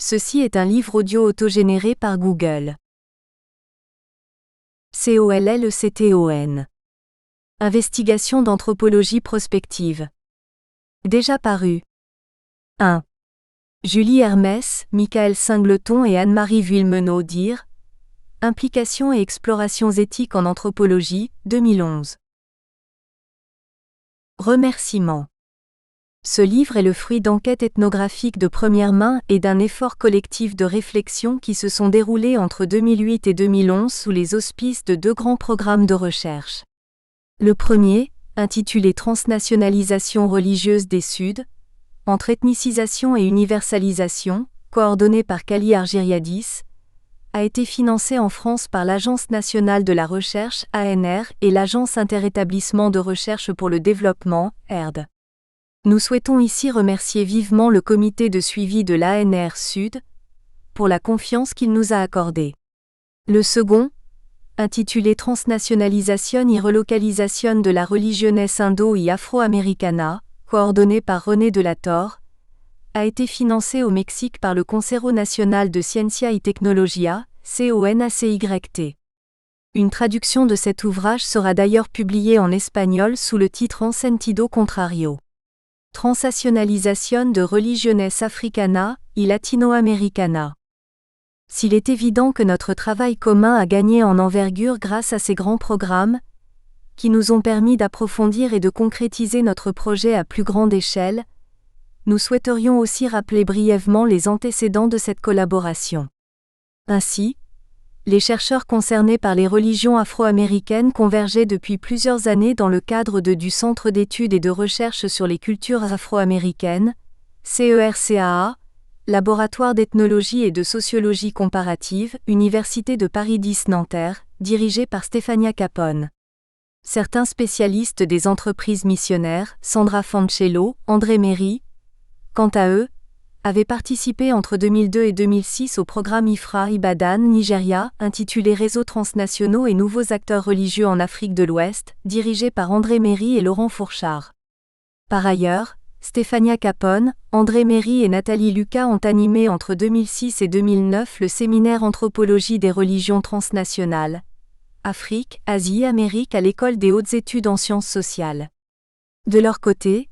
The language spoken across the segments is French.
Ceci est un livre audio autogénéré par Google. COLLECTON. Investigation d'anthropologie prospective. Déjà paru. 1. Julie Hermès, Michael Singleton et Anne-Marie Vuillemenot dire Implications et explorations éthiques en anthropologie, 2011. Remerciements. Ce livre est le fruit d'enquêtes ethnographiques de première main et d'un effort collectif de réflexion qui se sont déroulés entre 2008 et 2011 sous les auspices de deux grands programmes de recherche. Le premier, intitulé Transnationalisation religieuse des Suds, entre ethnicisation et universalisation, coordonné par Kali Argyriadis, a été financé en France par l'Agence nationale de la recherche ANR et l'Agence interétablissements de recherche pour le développement ERD. Nous souhaitons ici remercier vivement le comité de suivi de l'ANR Sud pour la confiance qu'il nous a accordée. Le second, intitulé Transnationalisation y relocalisation de la religiones indo y afro-americana, coordonné par René de la Torre, a été financé au Mexique par le Consejo Nacional de Ciencia y Tecnología, CONACYT. Une traduction de cet ouvrage sera d'ailleurs publiée en espagnol sous le titre En sentido contrario. Transnationalisation de religiones africana y latinoamericana. S'il est évident que notre travail commun a gagné en envergure grâce à ces grands programmes, qui nous ont permis d'approfondir et de concrétiser notre projet à plus grande échelle, nous souhaiterions aussi rappeler brièvement les antécédents de cette collaboration. Ainsi, les chercheurs concernés par les religions afro-américaines convergeaient depuis plusieurs années dans le cadre du Centre d'études et de recherche sur les cultures afro-américaines, CERCAA, Laboratoire d'ethnologie et de sociologie comparative, Université de Paris X Nanterre, dirigé par Stefania Capone. Certains spécialistes des entreprises missionnaires, Sandra Fancello, André Méry, quant à eux, avaient participé entre 2002 et 2006 au programme IFRA Ibadan, Nigeria, intitulé Réseaux transnationaux et nouveaux acteurs religieux en Afrique de l'Ouest, dirigé par André Méry et Laurent Fourchard. Par ailleurs, Stefania Capone, André Méry et Nathalie Lucas ont animé entre 2006 et 2009 le séminaire Anthropologie des religions transnationales, Afrique, Asie, Amérique à l'École des hautes études en sciences sociales. De leur côté,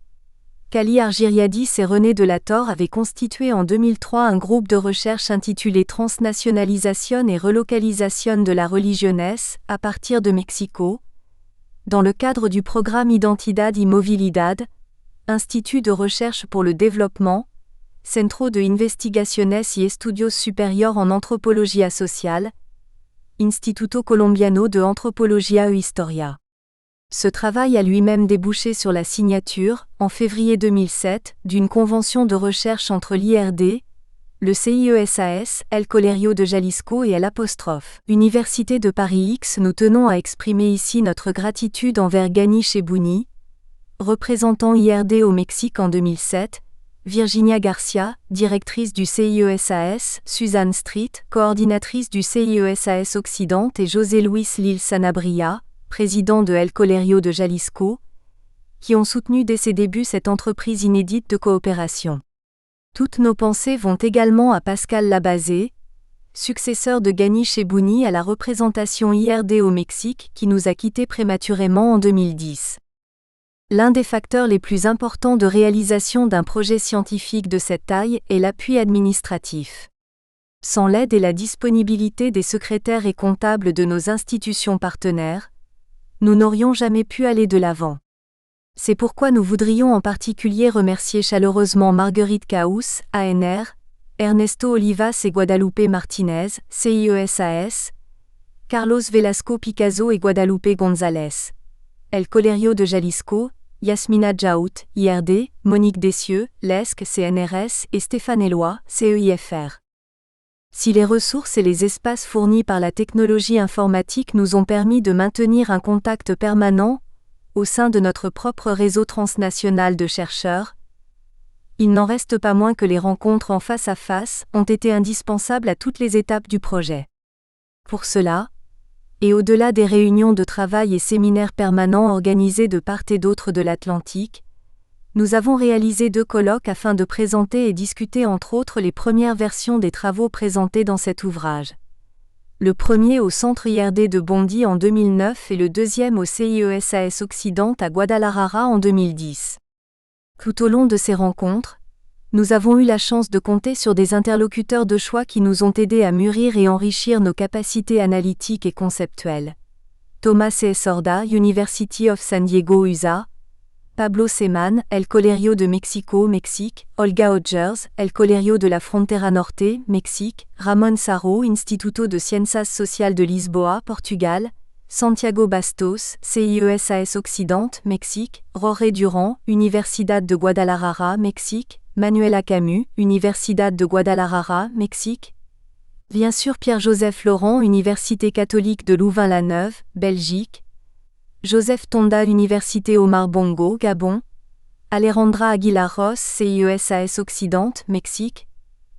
Kali Argyriadis et René de la Torre avaient constitué en 2003 un groupe de recherche intitulé Transnationalisation et relocalisation de la religiones, à partir de Mexico, dans le cadre du programme Identidad y Movilidad, Institut de recherche pour le développement, Centro de Investigaciones y Estudios Superior en Antropología Social, Instituto Colombiano de Antropología e Historia. Ce travail a lui-même débouché sur la signature, en février 2007, d'une convention de recherche entre l'IRD, le CIESAS, El Colegio de Jalisco et Université de Paris X. Nous tenons à exprimer ici notre gratitude envers Gani Chebouni, représentant IRD au Mexique en 2007, Virginia Garcia, directrice du CIESAS, Suzanne Street, coordinatrice du CIESAS Occident et José Luis Lil Sanabria, président de El Colegio de Jalisco, qui ont soutenu dès ses débuts cette entreprise inédite de coopération. Toutes nos pensées vont également à Pascal Labazé, successeur de Gani Chebouni à la représentation IRD au Mexique qui nous a quittés prématurément en 2010. L'un des facteurs les plus importants de réalisation d'un projet scientifique de cette taille est l'appui administratif. Sans l'aide et la disponibilité des secrétaires et comptables de nos institutions partenaires, nous n'aurions jamais pu aller de l'avant. C'est pourquoi nous voudrions en particulier remercier chaleureusement Marguerite Caus, ANR, Ernesto Olivas et Guadalupe Martinez, CIESAS, Carlos Velasco Picazo et Guadalupe González, El Colegio de Jalisco, Yasmina Djaout, IRD, Monique Dessieux, LESC, CNRS et Stéphane Eloi, CEIFR. Si les ressources et les espaces fournis par la technologie informatique nous ont permis de maintenir un contact permanent au sein de notre propre réseau transnational de chercheurs, il n'en reste pas moins que les rencontres en face à face ont été indispensables à toutes les étapes du projet. Pour cela, et au-delà des réunions de travail et séminaires permanents organisés de part et d'autre de l'Atlantique, Nous avons réalisé 2 colloques afin de présenter et discuter entre autres les premières versions des travaux présentés dans cet ouvrage. Le premier au Centre IRD de Bondy en 2009 et le deuxième au CIESAS Occident à Guadalajara en 2010. Tout au long de ces rencontres, nous avons eu la chance de compter sur des interlocuteurs de choix qui nous ont aidés à mûrir et enrichir nos capacités analytiques et conceptuelles. Thomas C. Sorda, University of San Diego USA, Pablo Seman, El Colegio de México, Mexique, Olga Hodgers, El Colegio de la Frontera Norte, Mexique, Ramon Sarro, Instituto de Ciências Social de Lisboa, Portugal, Santiago Bastos, CIESAS Occident, Mexique, Jorge Durán, Universidad de Guadalajara, Mexique, Manuela Camus, Universidad de Guadalajara, Mexique. Bien sûr Pierre-Joseph Laurent, Université catholique de Louvain-la-Neuve, Belgique. Joseph Tonda, Université Omar Bongo, Gabon. Alejandra Aguilar Ross, CIESAS Occident, Mexique.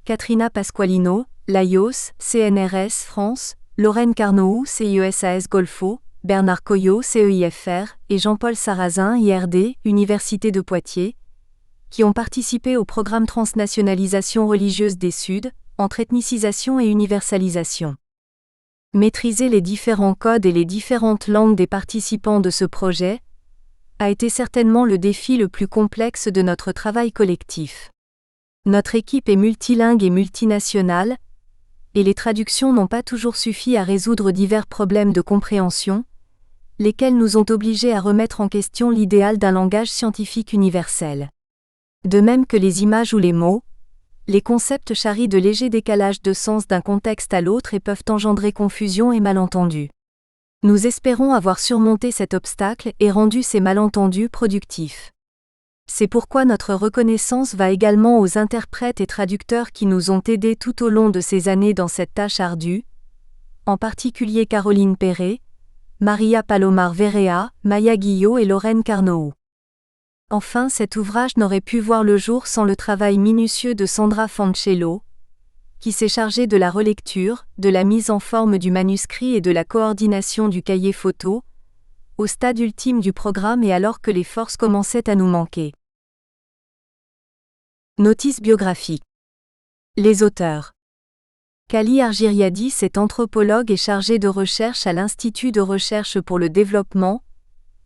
Katrina Pasqualino, Laios, CNRS, France. Lorraine Carnoux, CIESAS Golfo. Bernard Coyot, CEIFR, et Jean-Paul Sarrazin, IRD, Université de Poitiers, qui ont participé au programme Transnationalisation religieuse des Suds, entre ethnicisation et universalisation. Maîtriser les différents codes et les différentes langues des participants de ce projet a été certainement le défi le plus complexe de notre travail collectif. Notre équipe est multilingue et multinationale, et les traductions n'ont pas toujours suffi à résoudre divers problèmes de compréhension, lesquels nous ont obligés à remettre en question l'idéal d'un langage scientifique universel. De même que les images ou les mots, les concepts charrient de légers décalages de sens d'un contexte à l'autre et peuvent engendrer confusion et malentendus. Nous espérons avoir surmonté cet obstacle et rendu ces malentendus productifs. C'est pourquoi notre reconnaissance va également aux interprètes et traducteurs qui nous ont aidés tout au long de ces années dans cette tâche ardue, en particulier Caroline Perret, Maria Palomar Verrea, Maya Guillot et Lorraine Carnoux. Enfin, cet ouvrage n'aurait pu voir le jour sans le travail minutieux de Sandra Fancello, qui s'est chargée de la relecture, de la mise en forme du manuscrit et de la coordination du cahier photo, au stade ultime du programme et alors que les forces commençaient à nous manquer. Notice biographique. Les auteurs. Kali Argiriadis est anthropologue et chargé de recherche à l'Institut de recherche pour le développement,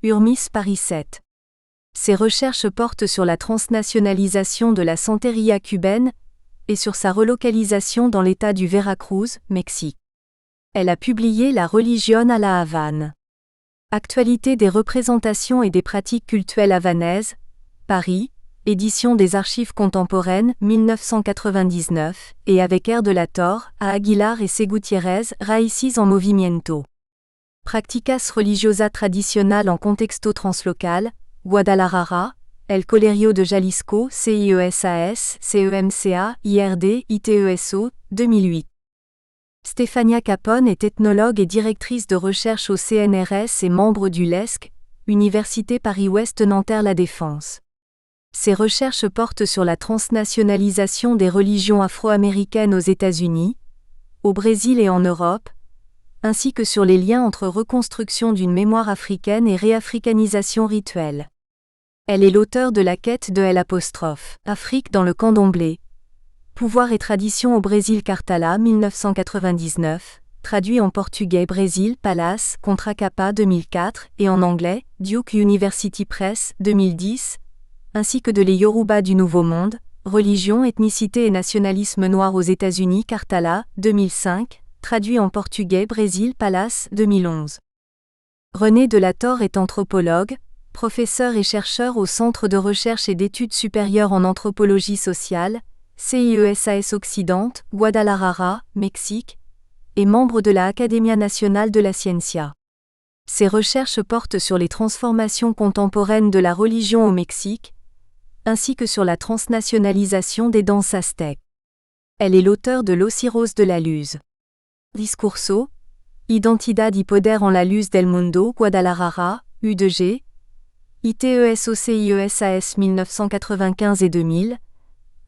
URMIS Paris 7. Ses recherches portent sur la transnationalisation de la santería cubaine et sur sa relocalisation dans l'État du Veracruz, Mexique. Elle a publié La religion à la Havane. Actualité des représentations et des pratiques cultuelles havanaises, Paris, édition des Archives contemporaines, 1999, et avec R. de la Torre, A. Aguilar et C. Gutiérrez, Raíces en Movimiento. Practicas religiosa tradicional en contexto translocal, Guadalajara, El Colegio de Jalisco, CIESAS, CEMCA, IRD, ITESO, 2008. Stefania Capone est ethnologue et directrice de recherche au CNRS et membre du LESC, Université Paris-Ouest Nanterre-La Défense. Ses recherches portent sur la transnationalisation des religions afro-américaines aux États-Unis, au Brésil et en Europe, ainsi que sur les liens entre reconstruction d'une mémoire africaine et réafricanisation rituelle. Elle est l'auteure de la quête de L'Afrique dans le candomblé. Pouvoir et tradition au Brésil Cartala 1999, traduit en portugais Brésil Palace, Contra Capa 2004 et en anglais Duke University Press 2010, ainsi que de Les Yoruba du Nouveau Monde, Religion, ethnicité et nationalisme noir aux États-Unis Cartala 2005, traduit en portugais Brésil Palace 2011. René de la Torre est anthropologue, professeur et chercheur au Centre de recherche et d'études supérieures en anthropologie sociale, CIESAS Occident, Guadalajara, Mexique, et membre de la Academia Nacional de la Ciencia. Ses recherches portent sur les transformations contemporaines de la religion au Mexique, ainsi que sur la transnationalisation des danses aztèques. Elle est l'auteure de Los Heroes de la Luz. Discurso, Identidad y Poder en la Luz del Mundo, Guadalajara, U2G, ITESOCIESAS 1995 et 2000,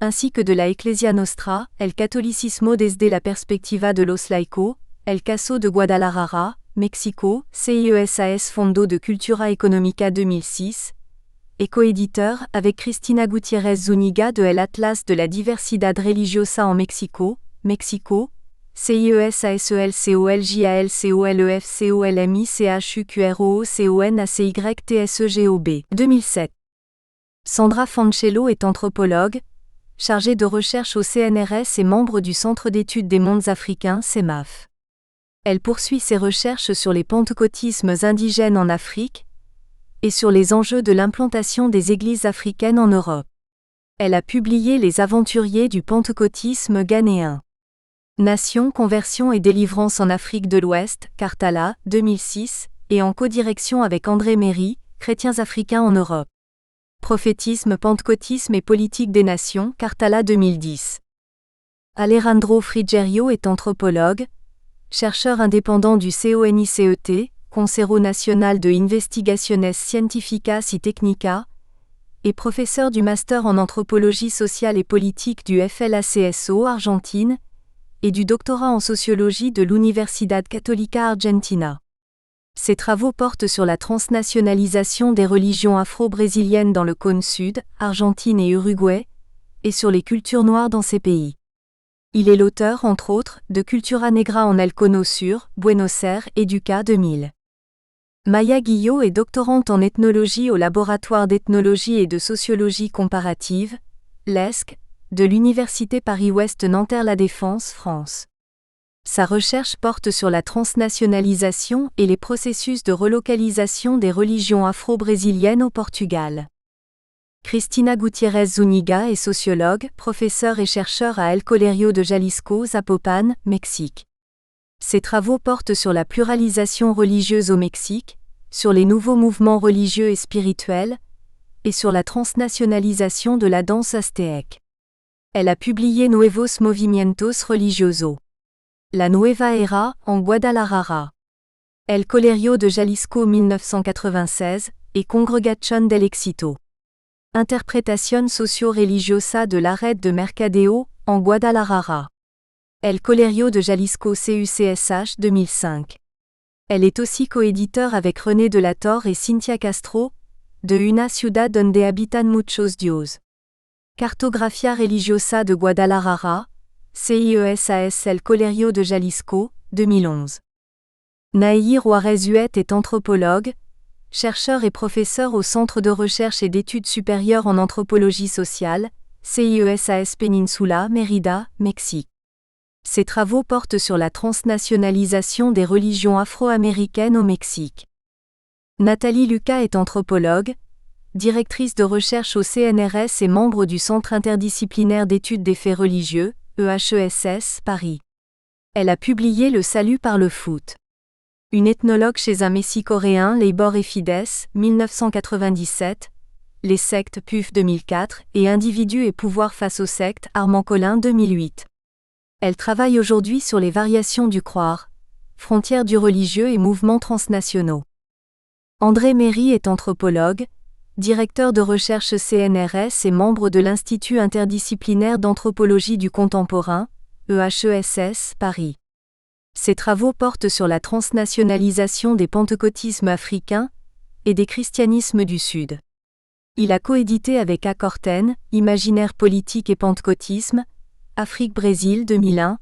ainsi que de la Ecclesia Nostra, El Catolicismo desde la perspectiva de los laicos, El Caso de Guadalajara, Mexico, CIESAS Fondo de Cultura Económica 2006, et coéditeur avec Cristina Gutiérrez Zúñiga de El Atlas de la Diversidad Religiosa en Mexico, CIESASOLCOLJALCOLMICHUQROOCONACYTSEGOB 2007. Sandra Fancello est anthropologue, chargée de recherche au CNRS et membre du Centre d'études des mondes africains CEMAF. Elle poursuit ses recherches sur les pentecôtismes indigènes en Afrique et sur les enjeux de l'implantation des églises africaines en Europe. Elle a publié Les aventuriers du pentecôtisme ghanéen. Nation, conversion et délivrance en Afrique de l'Ouest, Karthala, 2006, et en codirection avec André Méry, Chrétiens africains en Europe. Prophétisme, pentecôtisme et politique des nations, Karthala 2010. Alejandro Frigerio est anthropologue, chercheur indépendant du CONICET, Consejo Nacional de Investigaciones Científicas y Técnicas, et professeur du master en anthropologie sociale et politique du FLACSO Argentine, et du doctorat en sociologie de l'Universidad Católica Argentina. Ses travaux portent sur la transnationalisation des religions afro-brésiliennes dans le cône sud, Argentine et Uruguay, et sur les cultures noires dans ces pays. Il est l'auteur, entre autres, de Cultura Negra en El Cono Sur, Buenos Aires, Educa 2000. Maya Guillot est doctorante en ethnologie au laboratoire d'ethnologie et de sociologie comparative, l'ESC, de l'Université Paris-Ouest Nanterre-La Défense, France. Sa recherche porte sur la transnationalisation et les processus de relocalisation des religions afro-brésiliennes au Portugal. Cristina Gutiérrez Zúñiga est sociologue, professeure et chercheur à El Colegio de Jalisco, Zapopan, Mexique. Ses travaux portent sur la pluralisation religieuse au Mexique, sur les nouveaux mouvements religieux et spirituels, et sur la transnationalisation de la danse aztéque. Elle a publié Nuevos Movimientos Religiosos. La Nueva Era, en Guadalajara. El Colegio de Jalisco 1996, et Congregación del Éxito. Interpretación socio-religiosa de la Red de Mercadeo, en Guadalajara. El Colegio de Jalisco CUCSH 2005. Elle est aussi coéditeur avec René de la Torre et Cynthia Castro, de Una ciudad donde habitan muchos dios. Cartografía religiosa de Guadalajara, CIESAS El Colegio de Jalisco, 2011. Naïr Juarez-Huet est anthropologue, chercheur et professeur au Centre de recherche et d'études supérieures en anthropologie sociale, CIESAS Peninsula, Mérida, Mexique. Ses travaux portent sur la transnationalisation des religions afro-américaines au Mexique. Nathalie Lucas est anthropologue, directrice de recherche au CNRS et membre du Centre interdisciplinaire d'études des faits religieux, EHESS, Paris. Elle a publié Le salut par le foot. Une ethnologue chez un Messie-coréen, Leibor et Fides, 1997, Les sectes PUF 2004 et Individus et pouvoir face aux sectes, Armand Collin 2008. Elle travaille aujourd'hui sur les variations du croire, frontières du religieux et mouvements transnationaux. André Méry est anthropologue, directeur de recherche CNRS et membre de l'Institut interdisciplinaire d'anthropologie du contemporain, EHESS, Paris. Ses travaux portent sur la transnationalisation des pentecôtismes africains et des christianismes du Sud. Il a coédité avec A. Corten, Imaginaire politique et pentecôtisme, Afrique-Brésil 2001,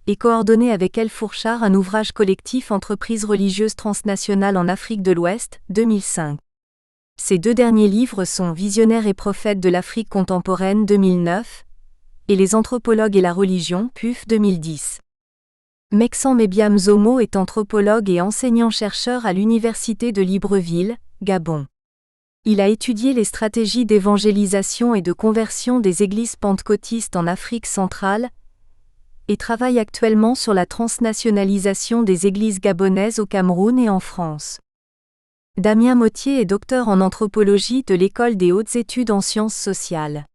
et coordonné avec El Fourchard un ouvrage collectif Entreprises religieuses transnationales en Afrique de l'Ouest, 2005. Ces deux derniers livres sont Visionnaires et prophètes de l'Afrique contemporaine 2009 et Les anthropologues et la religion, PUF 2010. Meksan Mebiam Zomo est anthropologue et enseignant-chercheur à l'Université de Libreville, Gabon. Il a étudié les stratégies d'évangélisation et de conversion des églises pentecôtistes en Afrique centrale et travaille actuellement sur la transnationalisation des églises gabonaises au Cameroun et en France. Damien Mottier est docteur en anthropologie de l'École des hautes études en sciences sociales.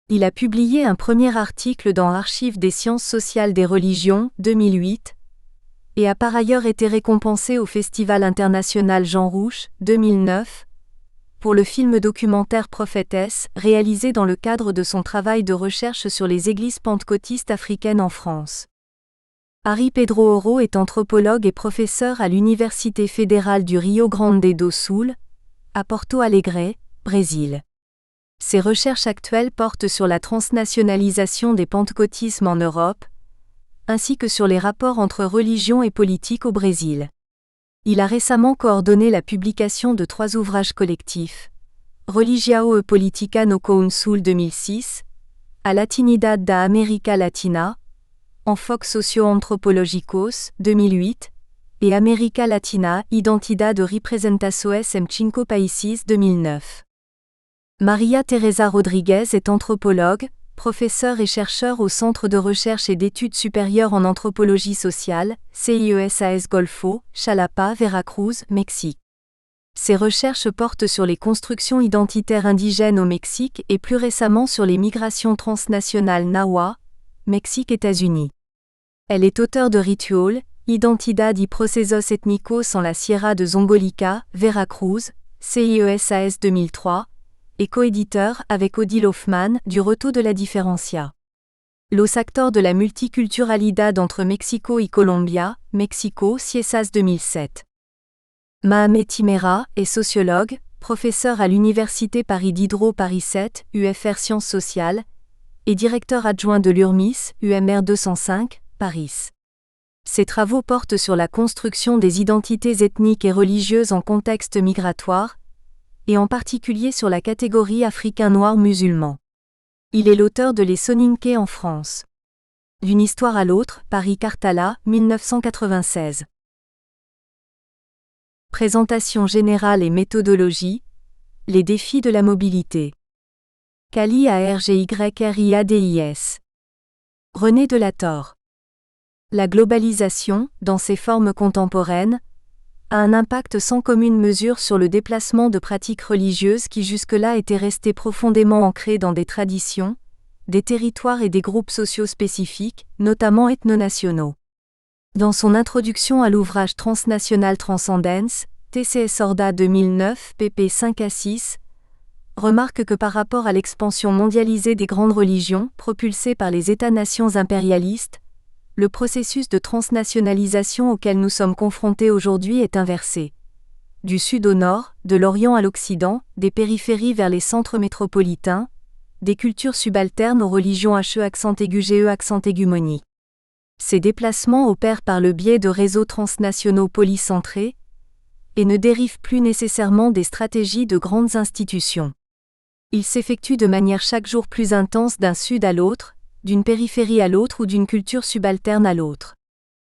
Il a publié un premier article dans Archives des sciences sociales des religions, 2008, et a par ailleurs été récompensé au Festival international Jean Rouch, 2009, pour le film documentaire Prophétesse, réalisé dans le cadre de son travail de recherche sur les églises pentecôtistes africaines en France. Ari Pedro Oro est anthropologue et professeur à l'Université fédérale du Rio Grande do Sul, à Porto Alegre, Brésil. Ses recherches actuelles portent sur la transnationalisation des pentecôtismes en Europe, ainsi que sur les rapports entre religion et politique au Brésil. Il a récemment coordonné la publication de 3 ouvrages collectifs: Religião e Política no Council 2006, A Latinidade da América Latina, Enfoques Socio-Antropológicos 2008, et América Latina, Identidade e Representações em 5 Países 2009. Maria Teresa Rodrigues est anthropologue, professeure et chercheur au Centre de recherche et d'études supérieures en anthropologie sociale, CIESAS Golfo, Xalapa, Veracruz, Mexique. Ses recherches portent sur les constructions identitaires indigènes au Mexique et plus récemment sur les migrations transnationales Nahua, Mexique-États-Unis. Elle est auteure de Ritual, Identidad y Procesos Étnicos en la Sierra de Zongolica, Veracruz, CIESAS 2003, et coéditeur avec Odile Hoffmann du Reto de la Diferencia. Los acteurs de la multiculturalidad entre Mexico y Colombia, Mexico, CIESAS 2007. Mahamet Timera est sociologue, professeur à l'Université Paris Diderot Paris 7, UFR Sciences Sociales, et directeur adjoint de l'URMIS, UMR 205, Paris. Ses travaux portent sur la construction des identités ethniques et religieuses en contexte migratoire, et en particulier sur la catégorie africain noir musulman. Il est l'auteur de Les Soninké en France. D'une histoire à l'autre, Paris Cartala, 1996. Présentation générale et méthodologie. Les défis de la mobilité. Cali ARGYRIADIS. René Delator. La globalisation, dans ses formes contemporaines, a un impact sans commune mesure sur le déplacement de pratiques religieuses qui jusque-là étaient restées profondément ancrées dans des traditions, des territoires et des groupes sociaux spécifiques, notamment ethno-nationaux. Dans son introduction à l'ouvrage Transnational Transcendence, TCS Sorda 2009, pp 5 à 6, remarque que par rapport à l'expansion mondialisée des grandes religions, propulsée par les États-nations impérialistes, le processus de transnationalisation auquel nous sommes confrontés aujourd'hui est inversé. Du sud au nord, de l'Orient à l'Occident, des périphéries vers les centres métropolitains, des cultures subalternes aux religions HE accent aigu GE accent aigu moni. Ces déplacements opèrent par le biais de réseaux transnationaux polycentrés et ne dérivent plus nécessairement des stratégies de grandes institutions. Ils s'effectuent de manière chaque jour plus intense d'un sud à l'autre, d'une périphérie à l'autre ou d'une culture subalterne à l'autre.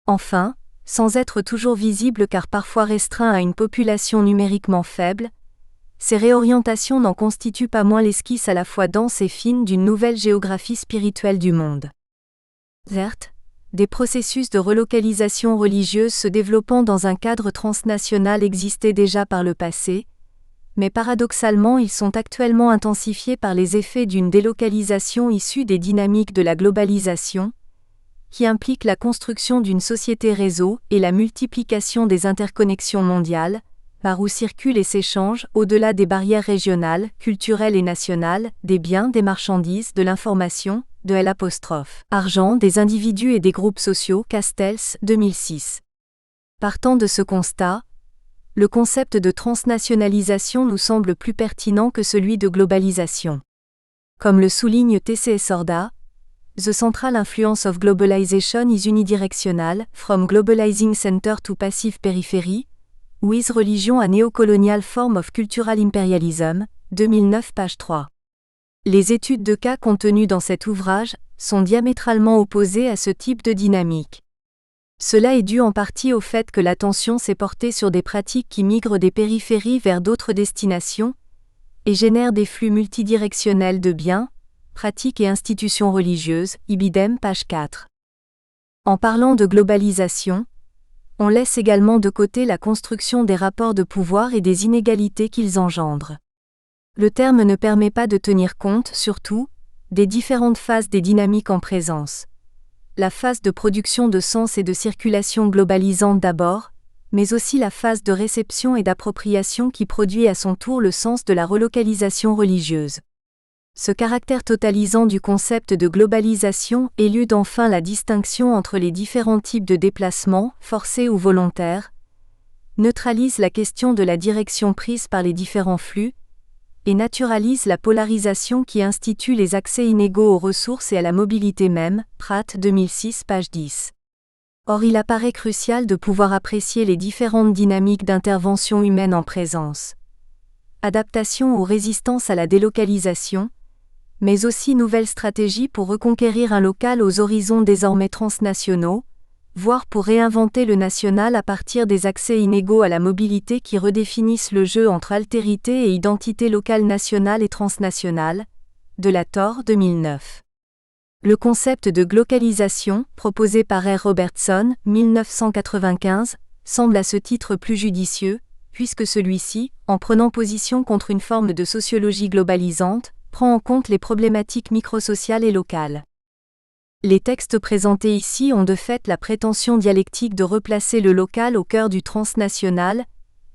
Enfin, sans être toujours visibles car parfois restreints à une population numériquement faible, ces réorientations n'en constituent pas moins l'esquisse à la fois dense et fine d'une nouvelle géographie spirituelle du monde. Certes, des processus de relocalisation religieuse se développant dans un cadre transnational existaient déjà par le passé, mais paradoxalement ils sont actuellement intensifiés par les effets d'une délocalisation issue des dynamiques de la globalisation, qui implique la construction d'une société réseau et la multiplication des interconnexions mondiales, par où circulent et s'échangent, au-delà des barrières régionales, culturelles et nationales, des biens, des marchandises, de l'information, de l'argent, des individus et des groupes sociaux. Castells, 2006. Partant de ce constat, le concept de transnationalisation nous semble plus pertinent que celui de globalisation. Comme le souligne TCS Sorda, The central influence of globalization is unidirectional, from globalizing center to passive periphery, with religion a neocolonial form of cultural imperialism, 2009 page 3. Les études de cas contenues dans cet ouvrage sont diamétralement opposées à ce type de dynamique. Cela est dû en partie au fait que l'attention s'est portée sur des pratiques qui migrent des périphéries vers d'autres destinations et génèrent des flux multidirectionnels de biens, pratiques et institutions religieuses, Ibidem page 4. En parlant de globalisation, on laisse également de côté la construction des rapports de pouvoir et des inégalités qu'ils engendrent. Le terme ne permet pas de tenir compte, surtout, des différentes phases des dynamiques en présence. La phase de production de sens et de circulation globalisante d'abord, mais aussi la phase de réception et d'appropriation qui produit à son tour le sens de la relocalisation religieuse. Ce caractère totalisant du concept de globalisation élude enfin la distinction entre les différents types de déplacements, forcés ou volontaires, neutralise la question de la direction prise par les différents flux, et naturalise la polarisation qui institue les accès inégaux aux ressources et à la mobilité même, Pratt 2006 page 10. Or il apparaît crucial de pouvoir apprécier les différentes dynamiques d'intervention humaine en présence. Adaptation ou résistance à la délocalisation, mais aussi nouvelles stratégies pour reconquérir un local aux horizons désormais transnationaux, voire pour réinventer le national à partir des accès inégaux à la mobilité qui redéfinissent le jeu entre altérité et identité locale nationale et transnationale, de la Thor 2009. Le concept de glocalisation, proposé par R. Robertson, 1995, semble à ce titre plus judicieux, puisque celui-ci, en prenant position contre une forme de sociologie globalisante, prend en compte les problématiques microsociales et locales. Les textes présentés ici ont de fait la prétention dialectique de replacer le local au cœur du transnational,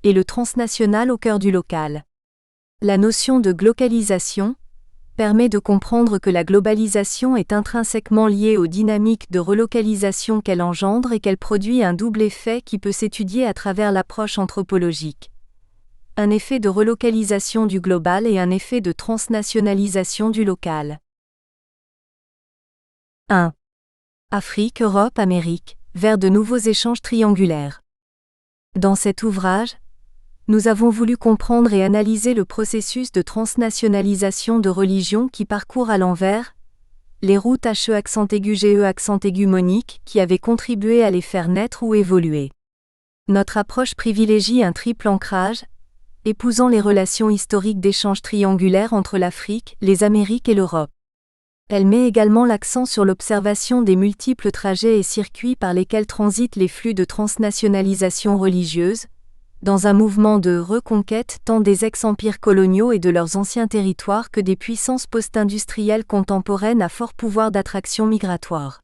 et le transnational au cœur du local. La notion de glocalisation permet de comprendre que la globalisation est intrinsèquement liée aux dynamiques de relocalisation qu'elle engendre et qu'elle produit un double effet qui peut s'étudier à travers l'approche anthropologique. Un effet de relocalisation du global et un effet de transnationalisation du local. 1. Afrique, Europe, Amérique, vers de nouveaux échanges triangulaires. Dans cet ouvrage, nous avons voulu comprendre et analyser le processus de transnationalisation de religions qui parcourt à l'envers les routes HE monique qui avaient contribué à les faire naître ou évoluer. Notre approche privilégie un triple ancrage, épousant les relations historiques d'échanges triangulaires entre l'Afrique, les Amériques et l'Europe. Elle met également l'accent sur l'observation des multiples trajets et circuits par lesquels transitent les flux de transnationalisation religieuse, dans un mouvement de reconquête tant des ex-empires coloniaux et de leurs anciens territoires que des puissances post-industrielles contemporaines à fort pouvoir d'attraction migratoire.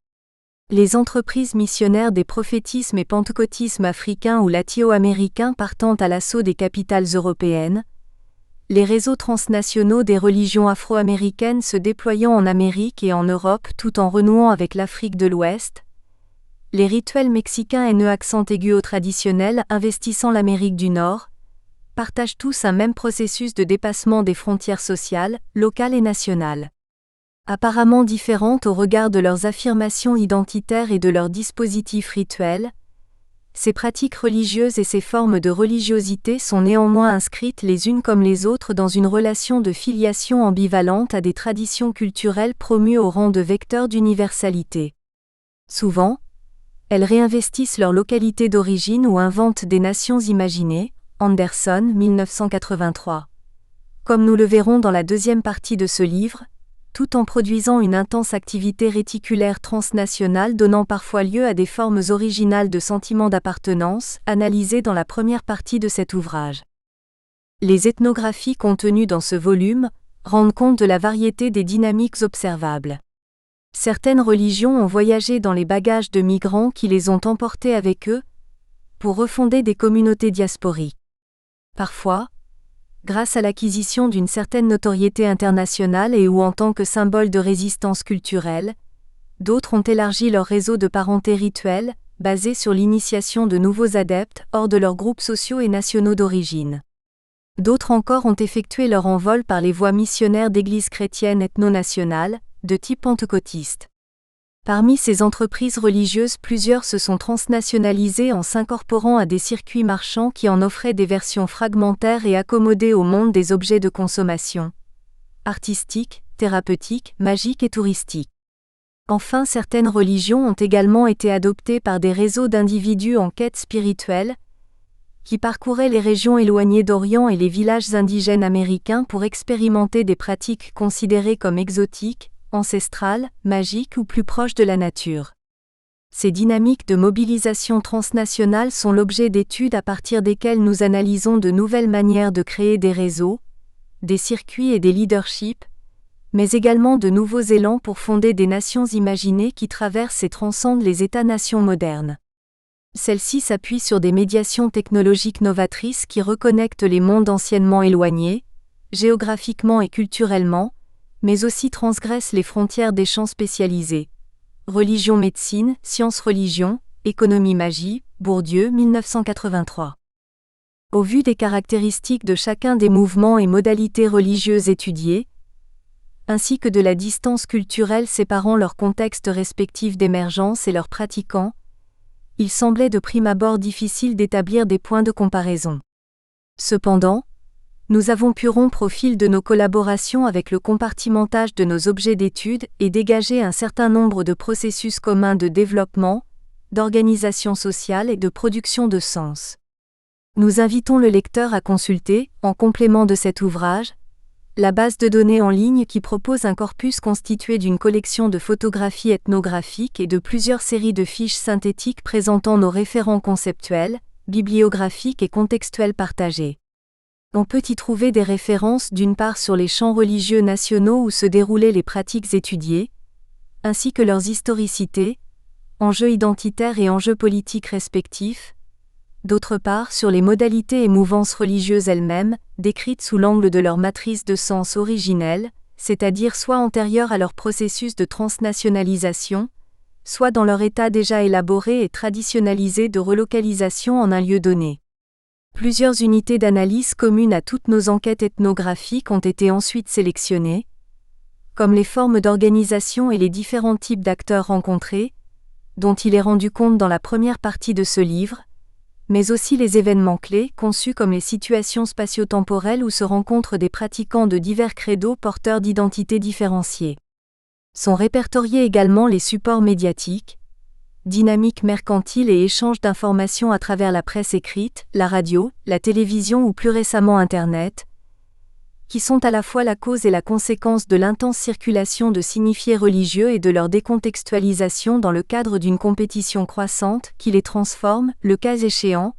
Les entreprises missionnaires des prophétismes et pentecôtismes africains ou latino-américains partant à l'assaut des capitales européennes, les réseaux transnationaux des religions afro-américaines se déployant en Amérique et en Europe tout en renouant avec l'Afrique de l'Ouest, les rituels mexicains traditionnels investissant l'Amérique du Nord, partagent tous un même processus de dépassement des frontières sociales, locales et nationales. Apparemment différentes au regard de leurs affirmations identitaires et de leurs dispositifs rituels, ces pratiques religieuses et ces formes de religiosité sont néanmoins inscrites les unes comme les autres dans une relation de filiation ambivalente à des traditions culturelles promues au rang de vecteurs d'universalité. Souvent, elles réinvestissent leur localité d'origine ou inventent des nations imaginées, Anderson 1983. Comme nous le verrons dans la deuxième partie de ce livre, tout en produisant une intense activité réticulaire transnationale donnant parfois lieu à des formes originales de sentiment d'appartenance, analysées dans la première partie de cet ouvrage. Les ethnographies contenues dans ce volume rendent compte de la variété des dynamiques observables. Certaines religions ont voyagé dans les bagages de migrants qui les ont emportés avec eux, pour refonder des communautés diasporiques. Parfois, grâce à l'acquisition d'une certaine notoriété internationale et ou en tant que symbole de résistance culturelle, d'autres ont élargi leur réseau de parenté rituelle, basé sur l'initiation de nouveaux adeptes hors de leurs groupes sociaux et nationaux d'origine. D'autres encore ont effectué leur envol par les voies missionnaires d'églises chrétiennes ethno-nationales, de type pentecôtiste. Parmi ces entreprises religieuses, plusieurs se sont transnationalisées en s'incorporant à des circuits marchands qui en offraient des versions fragmentaires et accommodées au monde des objets de consommation, artistiques, thérapeutiques, magiques et touristiques. Enfin, certaines religions ont également été adoptées par des réseaux d'individus en quête spirituelle, qui parcouraient les régions éloignées d'Orient et les villages indigènes américains pour expérimenter des pratiques considérées comme exotiques, ancestrales, magiques ou plus proches de la nature. Ces dynamiques de mobilisation transnationale sont l'objet d'études à partir desquelles nous analysons de nouvelles manières de créer des réseaux, des circuits et des leaderships, mais également de nouveaux élans pour fonder des nations imaginées qui traversent et transcendent les États-nations modernes. Celles-ci s'appuient sur des médiations technologiques novatrices qui reconnectent les mondes anciennement éloignés, géographiquement et culturellement, mais aussi transgressent les frontières des champs spécialisés. Religion-médecine, sciences-religion, économie-magie, Bourdieu 1983. Au vu des caractéristiques de chacun des mouvements et modalités religieuses étudiés, ainsi que de la distance culturelle séparant leurs contextes respectifs d'émergence et leurs pratiquants, il semblait de prime abord difficile d'établir des points de comparaison. Cependant, nous avons pu rompre au fil de nos collaborations avec le compartimentage de nos objets d'étude et dégager un certain nombre de processus communs de développement, d'organisation sociale et de production de sens. Nous invitons le lecteur à consulter, en complément de cet ouvrage, la base de données en ligne qui propose un corpus constitué d'une collection de photographies ethnographiques et de plusieurs séries de fiches synthétiques présentant nos référents conceptuels, bibliographiques et contextuels partagés. On peut y trouver des références d'une part sur les champs religieux nationaux où se déroulaient les pratiques étudiées, ainsi que leurs historicités, enjeux identitaires et enjeux politiques respectifs, d'autre part sur les modalités et mouvances religieuses elles-mêmes, décrites sous l'angle de leur matrice de sens originelle, c'est-à-dire soit antérieure à leur processus de transnationalisation, soit dans leur état déjà élaboré et traditionnalisé de relocalisation en un lieu donné. Plusieurs unités d'analyse communes à toutes nos enquêtes ethnographiques ont été ensuite sélectionnées, comme les formes d'organisation et les différents types d'acteurs rencontrés, dont il est rendu compte dans la première partie de ce livre, mais aussi les événements clés, conçus comme les situations spatio-temporelles où se rencontrent des pratiquants de divers credos porteurs d'identités différenciées. Sont répertoriés également les supports médiatiques, dynamiques mercantiles et échanges d'informations à travers la presse écrite, la radio, la télévision ou plus récemment Internet, qui sont à la fois la cause et la conséquence de l'intense circulation de signifiés religieux et de leur décontextualisation dans le cadre d'une compétition croissante qui les transforme, le cas échéant,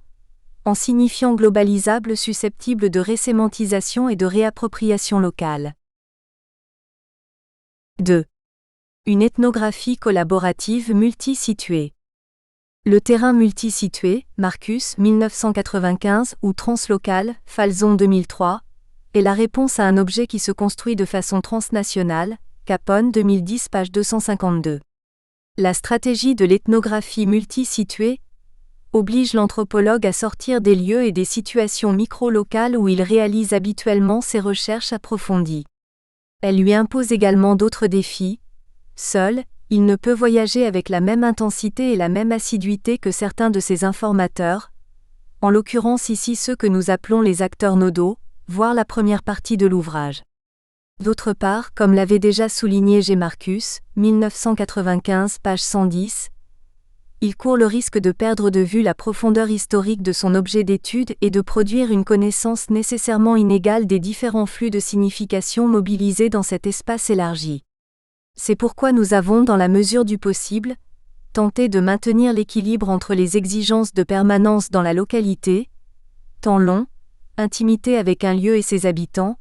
en signifiants globalisables susceptibles de résémantisation et de réappropriation locale. 2. Une ethnographie collaborative multisituée. Le terrain multisitué, Marcus 1995 ou translocal, Falzon 2003, est la réponse à un objet qui se construit de façon transnationale, Capone 2010 page 252. La stratégie de l'ethnographie multisituée oblige l'anthropologue à sortir des lieux et des situations micro-locales où il réalise habituellement ses recherches approfondies. Elle lui impose également d'autres défis. Seul, il ne peut voyager avec la même intensité et la même assiduité que certains de ses informateurs, en l'occurrence ici ceux que nous appelons les acteurs nodaux, voir la première partie de l'ouvrage. D'autre part, comme l'avait déjà souligné G. Marcus, 1995 page 110, il court le risque de perdre de vue la profondeur historique de son objet d'étude et de produire une connaissance nécessairement inégale des différents flux de signification mobilisés dans cet espace élargi. C'est pourquoi nous avons, dans la mesure du possible, tenté de maintenir l'équilibre entre les exigences de permanence dans la localité, temps long, intimité avec un lieu et ses habitants,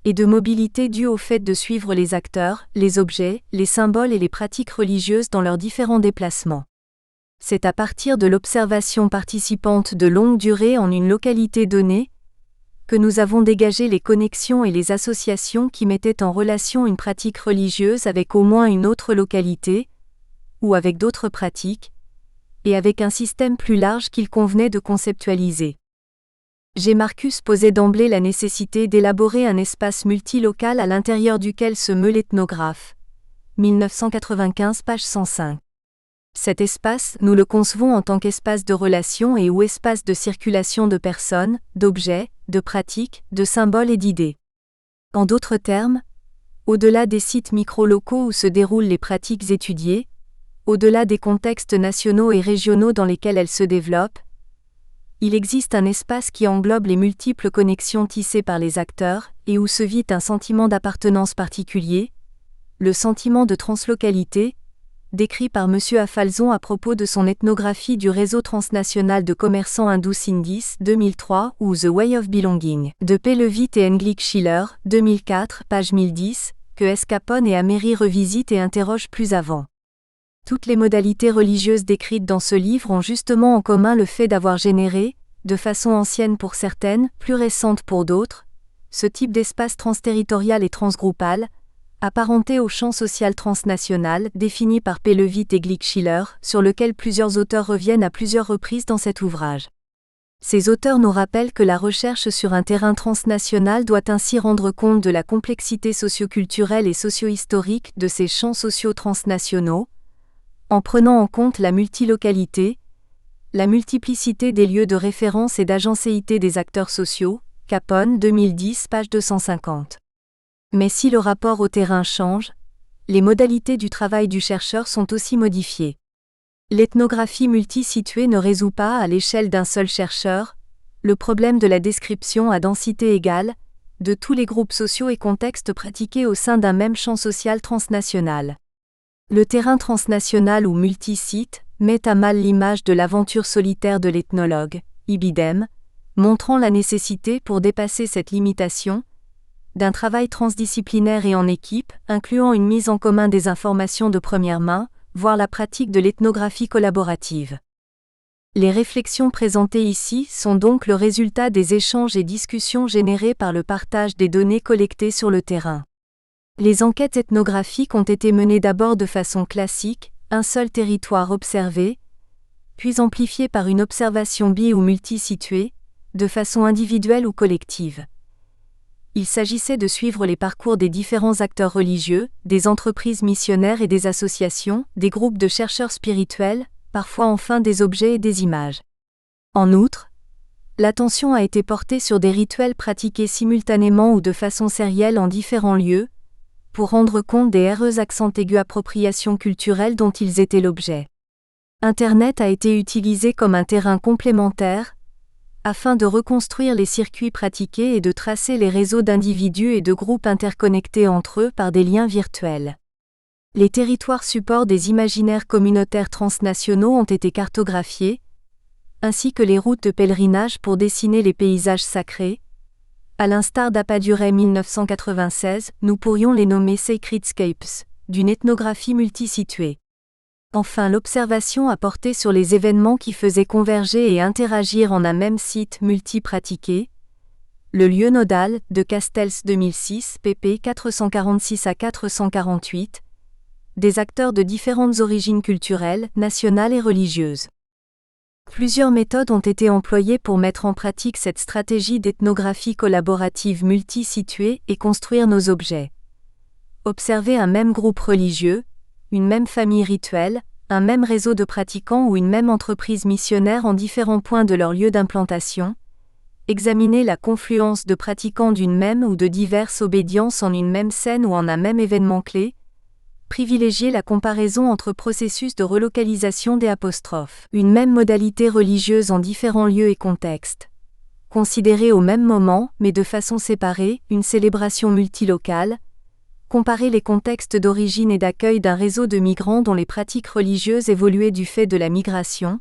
et de mobilité due au fait de suivre les acteurs, les objets, les symboles et les pratiques religieuses dans leurs différents déplacements. C'est à partir de l'observation participante de longue durée en une localité donnée, que nous avons dégagé les connexions et les associations qui mettaient en relation une pratique religieuse avec au moins une autre localité, ou avec d'autres pratiques, et avec un système plus large qu'il convenait de conceptualiser. G. Marcus posait d'emblée la nécessité d'élaborer un espace multilocal à l'intérieur duquel se meut l'ethnographe. 1995 page 105. Cet espace, nous le concevons en tant qu'espace de relation et ou espace de circulation de personnes, d'objets, de pratiques, de symboles et d'idées. En d'autres termes, au-delà des sites micro-locaux où se déroulent les pratiques étudiées, au-delà des contextes nationaux et régionaux dans lesquels elles se développent, il existe un espace qui englobe les multiples connexions tissées par les acteurs et où se vit un sentiment d'appartenance particulier, le sentiment de translocalité, décrit par M. Afalzon à propos de son ethnographie du réseau transnational de commerçants hindous Sindhis 2003 ou The Way of Belonging de P. Levitt et English Schiller 2004 page 1010, que S. Capone et Améry revisitent et interrogent plus avant. Toutes les modalités religieuses décrites dans ce livre ont justement en commun le fait d'avoir généré, de façon ancienne pour certaines, plus récente pour d'autres, ce type d'espace transterritorial et transgroupal, apparenté au champ social transnational défini par P. Levitt et Glick Schiller, sur lequel plusieurs auteurs reviennent à plusieurs reprises dans cet ouvrage. Ces auteurs nous rappellent que la recherche sur un terrain transnational doit ainsi rendre compte de la complexité socio-culturelle et socio-historique de ces champs sociaux transnationaux, en prenant en compte la multilocalité, la multiplicité des lieux de référence et d'agencéité des acteurs sociaux, Capone 2010 page 250. Mais si le rapport au terrain change, les modalités du travail du chercheur sont aussi modifiées. L'ethnographie multisituée ne résout pas à l'échelle d'un seul chercheur le problème de la description à densité égale de tous les groupes sociaux et contextes pratiqués au sein d'un même champ social transnational. Le terrain transnational ou multisite met à mal l'image de l'aventure solitaire de l'ethnologue, ibidem, montrant la nécessité pour dépasser cette limitation d'un travail transdisciplinaire et en équipe, incluant une mise en commun des informations de première main, voire la pratique de l'ethnographie collaborative. Les réflexions présentées ici sont donc le résultat des échanges et discussions générés par le partage des données collectées sur le terrain. Les enquêtes ethnographiques ont été menées d'abord de façon classique, un seul territoire observé, puis amplifié par une observation bi- ou multisituée, de façon individuelle ou collective. Il s'agissait de suivre les parcours des différents acteurs religieux, des entreprises missionnaires et des associations, des groupes de chercheurs spirituels, parfois enfin des objets et des images. En outre, l'attention a été portée sur des rituels pratiqués simultanément ou de façon sérielle en différents lieux, pour rendre compte des accents aigus appropriations culturelles dont ils étaient l'objet. Internet a été utilisé comme un terrain complémentaire, afin de reconstruire les circuits pratiqués et de tracer les réseaux d'individus et de groupes interconnectés entre eux par des liens virtuels. Les territoires supports des imaginaires communautaires transnationaux ont été cartographiés, ainsi que les routes de pèlerinage pour dessiner les paysages sacrés. À l'instar d'Apadurai 1996, nous pourrions les nommer Sacredscapes, d'une ethnographie multisituée. Enfin, l'observation a porté sur les événements qui faisaient converger et interagir en un même site multi-pratiqué. Le lieu nodal, de Castells 2006, pp 446 à 448. Des acteurs de différentes origines culturelles, nationales et religieuses. Plusieurs méthodes ont été employées pour mettre en pratique cette stratégie d'ethnographie collaborative multisituée et construire nos objets. Observer un même groupe religieux, une même famille rituelle, un même réseau de pratiquants ou une même entreprise missionnaire en différents points de leur lieu d'implantation, examiner la confluence de pratiquants d'une même ou de diverses obédiences en une même scène ou en un même événement clé, privilégier la comparaison entre processus de relocalisation des apostrophes, une même modalité religieuse en différents lieux et contextes, considérer au même moment, mais de façon séparée, une célébration multilocale, comparer les contextes d'origine et d'accueil d'un réseau de migrants dont les pratiques religieuses évoluaient du fait de la migration.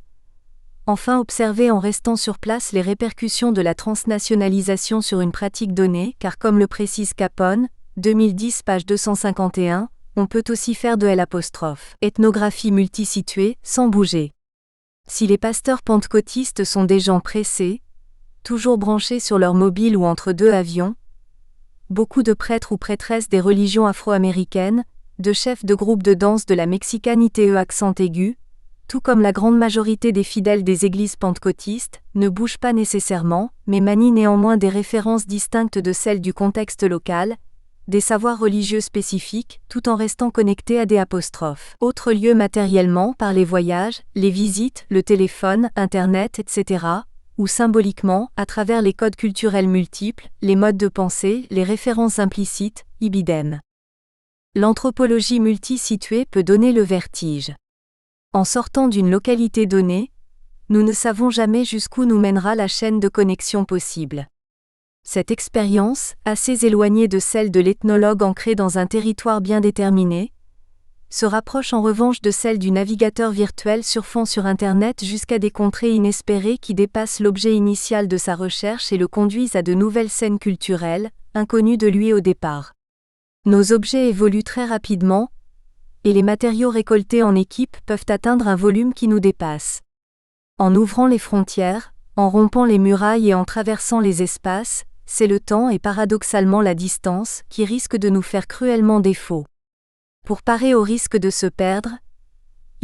Enfin, observer en restant sur place les répercussions de la transnationalisation sur une pratique donnée, car comme le précise Capone, 2010 page 251, on peut aussi faire de l'ethnographie multisituée, sans bouger. Si les pasteurs pentecôtistes sont des gens pressés, toujours branchés sur leur mobile ou entre deux avions, beaucoup de prêtres ou prêtresses des religions afro-américaines, de chefs de groupes de danse de la mexicanité accent aigu, tout comme la grande majorité des fidèles des églises pentecôtistes, ne bougent pas nécessairement, mais manient néanmoins des références distinctes de celles du contexte local, des savoirs religieux spécifiques, tout en restant connectés à des apostrophes. Autres lieux matériellement par les voyages, les visites, le téléphone, Internet, etc., ou symboliquement, à travers les codes culturels multiples, les modes de pensée, les références implicites, ibidem. L'anthropologie multisituée peut donner le vertige. En sortant d'une localité donnée, nous ne savons jamais jusqu'où nous mènera la chaîne de connexion possible. Cette expérience, assez éloignée de celle de l'ethnologue ancré dans un territoire bien déterminé, se rapproche en revanche de celle du navigateur virtuel surfant sur Internet jusqu'à des contrées inespérées qui dépassent l'objet initial de sa recherche et le conduisent à de nouvelles scènes culturelles, inconnues de lui au départ. Nos objets évoluent très rapidement, et les matériaux récoltés en équipe peuvent atteindre un volume qui nous dépasse. En ouvrant les frontières, en rompant les murailles et en traversant les espaces, c'est le temps et paradoxalement la distance qui risquent de nous faire cruellement défaut. Pour parer au risque de se perdre,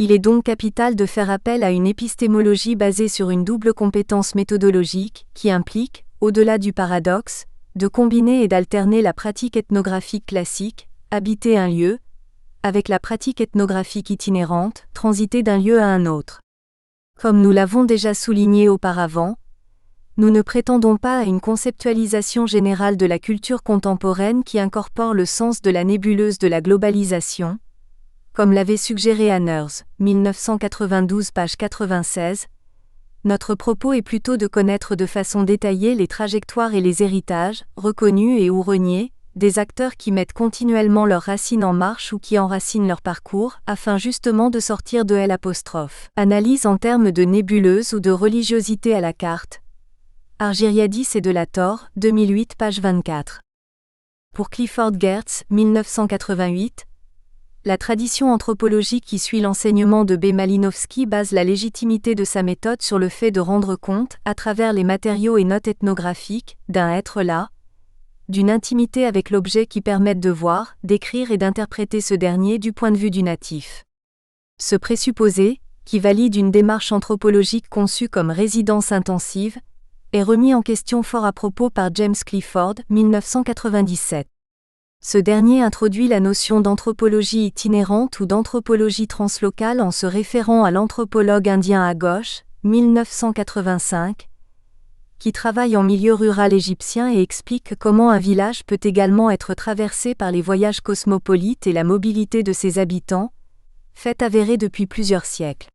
Il est donc capital de faire appel à une épistémologie basée sur une double compétence méthodologique, qui implique, au-delà du paradoxe, de combiner et d'alterner la pratique ethnographique classique, habiter un lieu, avec la pratique ethnographique itinérante, transiter d'un lieu à un autre. Comme nous l'avons déjà souligné auparavant, nous ne prétendons pas à une conceptualisation générale de la culture contemporaine qui incorpore le sens de la nébuleuse de la globalisation, comme l'avait suggéré Anners, 1992 page 96. Notre propos est plutôt de connaître de façon détaillée les trajectoires et les héritages, reconnus et ou reniés, des acteurs qui mettent continuellement leurs racines en marche ou qui enracinent leur parcours, afin justement de sortir de L'. Analyse en termes de nébuleuse ou de religiosité à la carte. Argyriadis et de la Torre, 2008 page 24. Pour Clifford Geertz, 1988, la tradition anthropologique qui suit l'enseignement de B. Malinowski base la légitimité de sa méthode sur le fait de rendre compte, à travers les matériaux et notes ethnographiques, d'un être là, d'une intimité avec l'objet qui permettent de voir, d'écrire et d'interpréter ce dernier du point de vue du natif. Ce présupposé, qui valide une démarche anthropologique conçue comme résidence intensive, est remis en question fort à propos par James Clifford, 1997. Ce dernier introduit la notion d'anthropologie itinérante ou d'anthropologie translocale en se référant à l'anthropologue indien à gauche, 1985, qui travaille en milieu rural égyptien et explique comment un village peut également être traversé par les voyages cosmopolites et la mobilité de ses habitants, fait avérée depuis plusieurs siècles.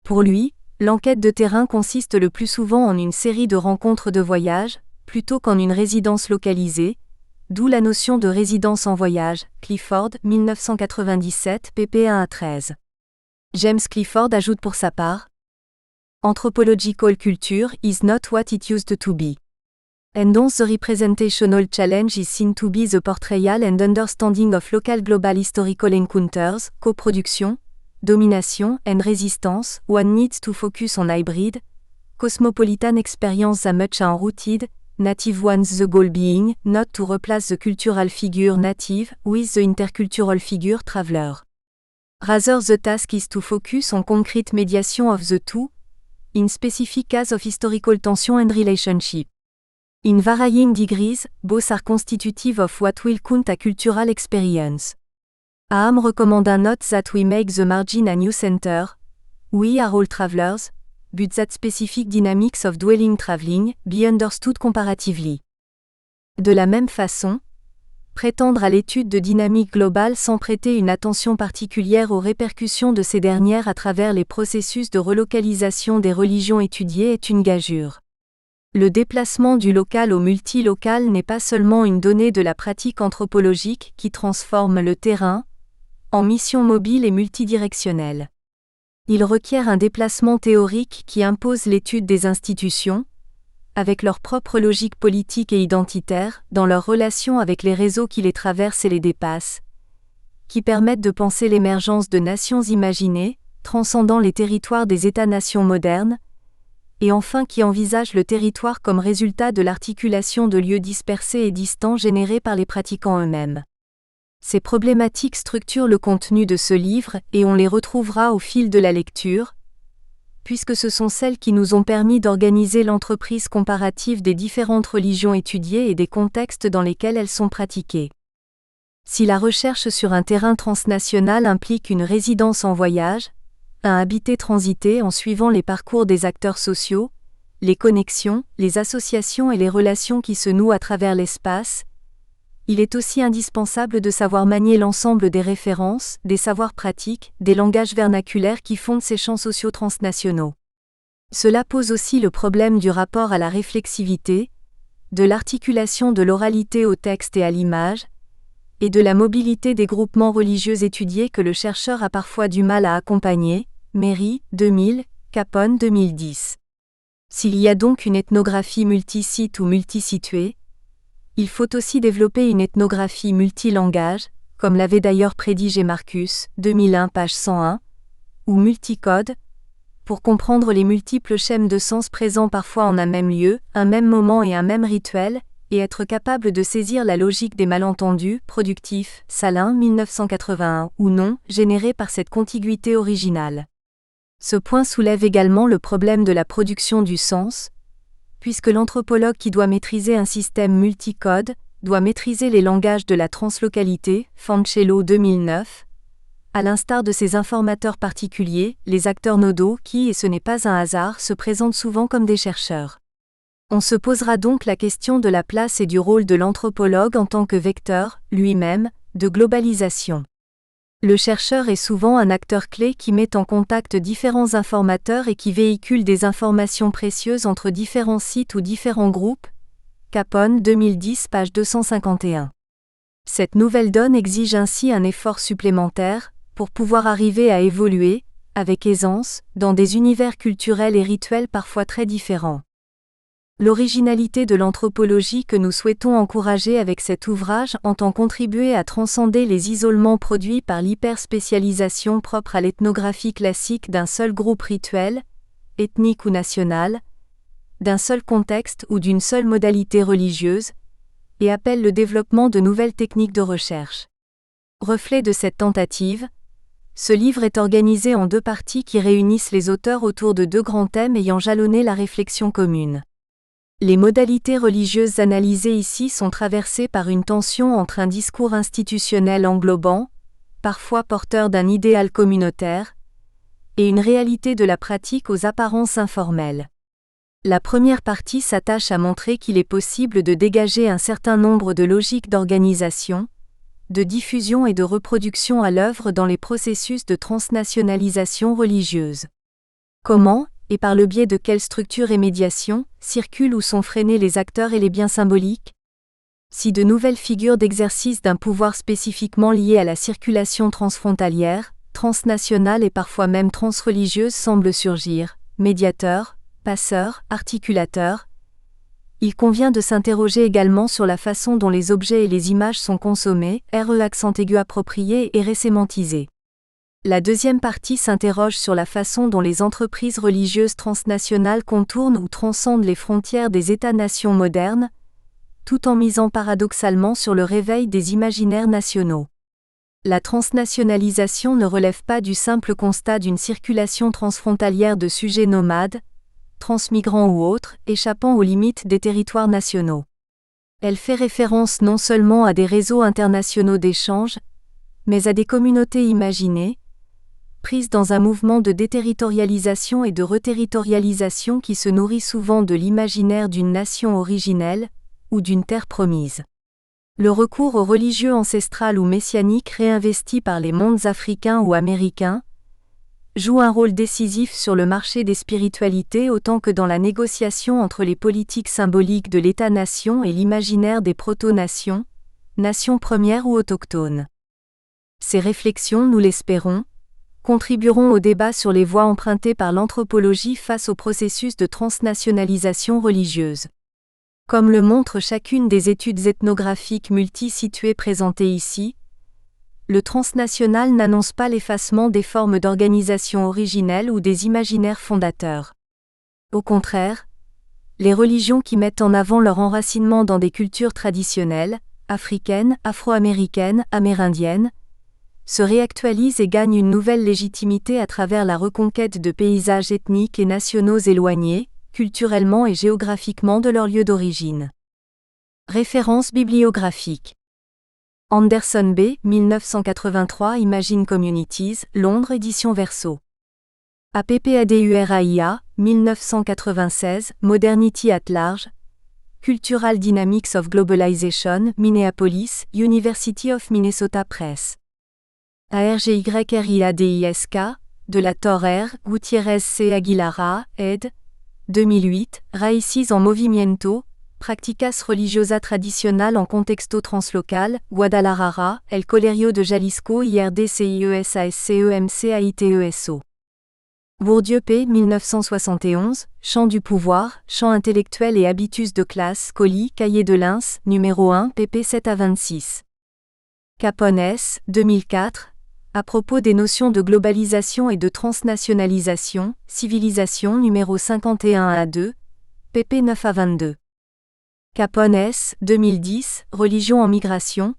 Pour lui, l'enquête de terrain consiste le plus souvent en une série de rencontres de voyage, plutôt qu'en une résidence localisée, d'où la notion de résidence en voyage, Clifford, 1997, pp. 1 à 13. James Clifford ajoute pour sa part: Anthropological culture is not what it used to be. And thus the representational challenge is seen to be the portrayal and understanding of local global historical encounters, coproduction, domination and resistance, one needs to focus on hybrid, cosmopolitan experience that much unrooted, native ones the goal being, not to replace the cultural figure native with the intercultural figure traveler. Rather the task is to focus on concrete mediation of the two, in specific case of historical tension and relationship. In varying degrees, both are constitutive of what will count a cultural experience. Aham recommend a note that we make the margin a new center. We are all travelers, but that specific dynamics of dwelling traveling be understood comparatively. De la même façon, prétendre à l'étude de dynamique globale sans prêter une attention particulière aux répercussions de ces dernières à travers les processus de relocalisation des religions étudiées est une gageure. Le déplacement du local au multilocal n'est pas seulement une donnée de la pratique anthropologique qui transforme le terrain en mission mobile et multidirectionnelle. Il requiert un déplacement théorique qui impose l'étude des institutions, avec leur propre logique politique et identitaire, dans leur relation avec les réseaux qui les traversent et les dépassent, qui permettent de penser l'émergence de nations imaginées, transcendant les territoires des États-nations modernes, et enfin qui envisagent le territoire comme résultat de l'articulation de lieux dispersés et distants générés par les pratiquants eux-mêmes. Ces problématiques structurent le contenu de ce livre et on les retrouvera au fil de la lecture, puisque ce sont celles qui nous ont permis d'organiser l'entreprise comparative des différentes religions étudiées et des contextes dans lesquels elles sont pratiquées. Si la recherche sur un terrain transnational implique une résidence en voyage, un habiter-transiter en suivant les parcours des acteurs sociaux, les connexions, les associations et les relations qui se nouent à travers l'espace, il est aussi indispensable de savoir manier l'ensemble des références, des savoirs pratiques, des langages vernaculaires qui fondent ces champs sociaux transnationaux. Cela pose aussi le problème du rapport à la réflexivité, de l'articulation de l'oralité au texte et à l'image, et de la mobilité des groupements religieux étudiés que le chercheur a parfois du mal à accompagner, Méry, 2000, Capone 2010. S'il y a donc une ethnographie multisite ou multisituée, il faut aussi développer une ethnographie multilangage, comme l'avait d'ailleurs prédit G. Marcus, 2001 page 101, ou multicode, pour comprendre les multiples schèmes de sens présents parfois en un même lieu, un même moment et un même rituel, et être capable de saisir la logique des malentendus, productifs, Salin 1981, ou non, générés par cette contiguïté originale. Ce point soulève également le problème de la production du sens, puisque l'anthropologue qui doit maîtriser un système multicode, doit maîtriser les langages de la translocalité, Fancello 2009, à l'instar de ces informateurs particuliers, les acteurs nodaux qui, et ce n'est pas un hasard, se présentent souvent comme des chercheurs. On se posera donc la question de la place et du rôle de l'anthropologue en tant que vecteur, lui-même, de globalisation. Le chercheur est souvent un acteur clé qui met en contact différents informateurs et qui véhicule des informations précieuses entre différents sites ou différents groupes. Capone 2010, page 251. Cette nouvelle donne exige ainsi un effort supplémentaire, pour pouvoir arriver à évoluer, avec aisance, dans des univers culturels et rituels parfois très différents. L'originalité de l'anthropologie que nous souhaitons encourager avec cet ouvrage entend contribuer à transcender les isolements produits par l'hyperspécialisation propre à l'ethnographie classique d'un seul groupe rituel, ethnique ou national, d'un seul contexte ou d'une seule modalité religieuse, et appelle le développement de nouvelles techniques de recherche. Reflet de cette tentative, ce livre est organisé en 2 parties qui réunissent les auteurs autour de 2 grands thèmes ayant jalonné la réflexion commune. Les modalités religieuses analysées ici sont traversées par une tension entre un discours institutionnel englobant, parfois porteur d'un idéal communautaire, et une réalité de la pratique aux apparences informelles. La première partie s'attache à montrer qu'il est possible de dégager un certain nombre de logiques d'organisation, de diffusion et de reproduction à l'œuvre dans les processus de transnationalisation religieuse. Comment, et par le biais de quelles structures et médiations, circulent ou sont freinés les acteurs et les biens symboliques? Si de nouvelles figures d'exercice d'un pouvoir spécifiquement liées à la circulation transfrontalière, transnationale et parfois même transreligieuse semblent surgir, médiateurs, passeurs, articulateurs, il convient de s'interroger également sur la façon dont les objets et les images sont consommés, accent aigu approprié et résémantisés. La deuxième partie s'interroge sur la façon dont les entreprises religieuses transnationales contournent ou transcendent les frontières des États-nations modernes, tout en misant paradoxalement sur le réveil des imaginaires nationaux. La transnationalisation ne relève pas du simple constat d'une circulation transfrontalière de sujets nomades, transmigrants ou autres, échappant aux limites des territoires nationaux. Elle fait référence non seulement à des réseaux internationaux d'échange, mais à des communautés imaginées, prises dans un mouvement de déterritorialisation et de reterritorialisation qui se nourrit souvent de l'imaginaire d'une nation originelle, ou d'une terre promise. Le recours aux religieux ancestrales ou messianiques réinvestis par les mondes africains ou américains, joue un rôle décisif sur le marché des spiritualités autant que dans la négociation entre les politiques symboliques de l'État-nation et l'imaginaire des proto-nations, nations premières ou autochtones. Ces réflexions, nous l'espérons, contribueront au débat sur les voies empruntées par l'anthropologie face au processus de transnationalisation religieuse. Comme le montre chacune des études ethnographiques multi-situées présentées ici, le transnational n'annonce pas l'effacement des formes d'organisation originelles ou des imaginaires fondateurs. Au contraire, les religions qui mettent en avant leur enracinement dans des cultures traditionnelles, africaines, afro-américaines, amérindiennes, se réactualisent et gagnent une nouvelle légitimité à travers la reconquête de paysages ethniques et nationaux éloignés, culturellement et géographiquement de leur lieu d'origine. Références bibliographiques. Anderson B. 1983 Imagine Communities, Londres édition Verso. APPADURAIA, 1996, Modernity at Large, Cultural Dynamics of Globalization, Minneapolis, University of Minnesota Press. ARGYRIADISK, de la Torre, Gutiérrez C. Aguilara, ed. 2008, Raíces en Movimiento, Practicas Religiosa Tradicional en Contexto Translocal, Guadalajara, El Colegio de Jalisco IRDCIESASCEMCAITESO. Bourdieu P. 1971, Champ du pouvoir, Champ intellectuel et habitus de classe, Colis, Cahiers de Lens, numéro 1, pp 7 à 26. Capone S. 2004, à propos des notions de globalisation et de transnationalisation, Civilisation numéro 51 à 2, pp 9 à 22. Capone S. 2010, Religion en migration,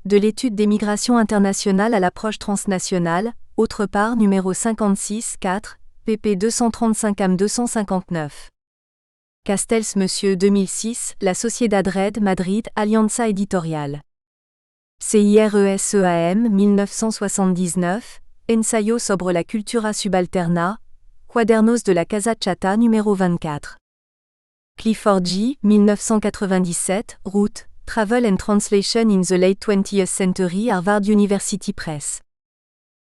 de l'étude des migrations internationales à l'approche transnationale, autre part numéro 56, 4, pp 235 am 259. Castells Monsieur 2006, La Sociedad Red Madrid, Alianza Editorial. CIRESEAM 1979, Ensayo sobre la cultura subalterna, Cuadernos de la Casa Chata numéro 24. Clifford G. 1997, Route, Travel and Translation in the Late 20th Century, Harvard University Press.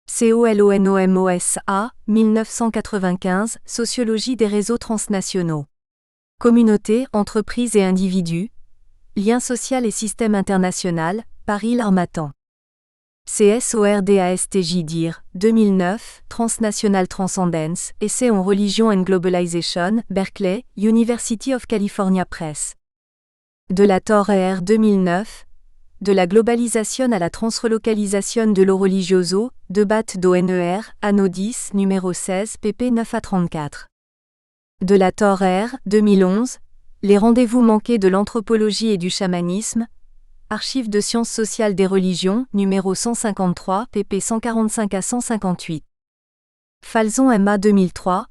COLONOMOSA, 1995, Sociologie des réseaux transnationaux. Communauté, entreprises et individus. Lien social et système international, Paris l'Harmattan. CSORDASTJ DIR, 2009, Transnational Transcendence, Essay on Religion and Globalization, Berkeley, University of California Press. De la Torre R 2009, De la globalisation à la transrelocalisation de lo religioso, Debat d'ONER, Anno 10, numéro 16, pp 9 à 34. De la Torre R 2011, Les rendez-vous manqués de l'anthropologie et du chamanisme, Archives de sciences sociales des religions, numéro 153, pp 145 à 158. Falzon M.A. 2003,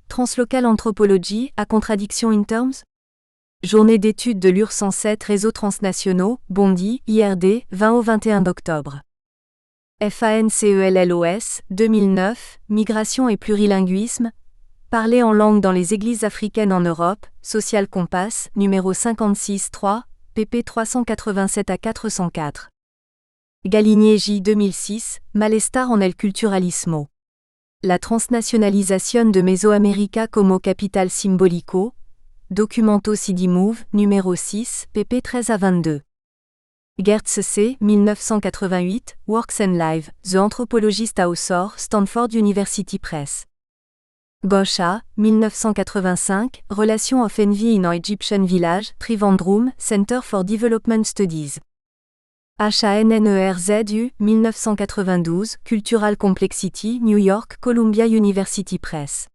Translocal Anthropology, à contradiction in terms? Journée d'études de l'UR 107 Réseaux transnationaux, Bondy, IRD, 20 au 21 octobre. FANCELLOS, 2009, Migration et plurilinguisme, Parler en langue dans les églises africaines en Europe, Social Compass, numéro 56 3, pp 387 à 404. Galigné J. 2006, Malestar en el culturalismo. La transnationalisation de Mesoamérica como capital simbolico, Documento CD Move, numéro 6, pp 13 à 22. Gertz C. 1988, Works and Live, The Anthropologist Author, Stanford University Press. Ghosh A. 1985, Relation of Envy in an Egyptian Village, Trivandrum, Center for Development Studies. HANNERZU, 1992, Cultural Complexity, New York, Columbia University Press.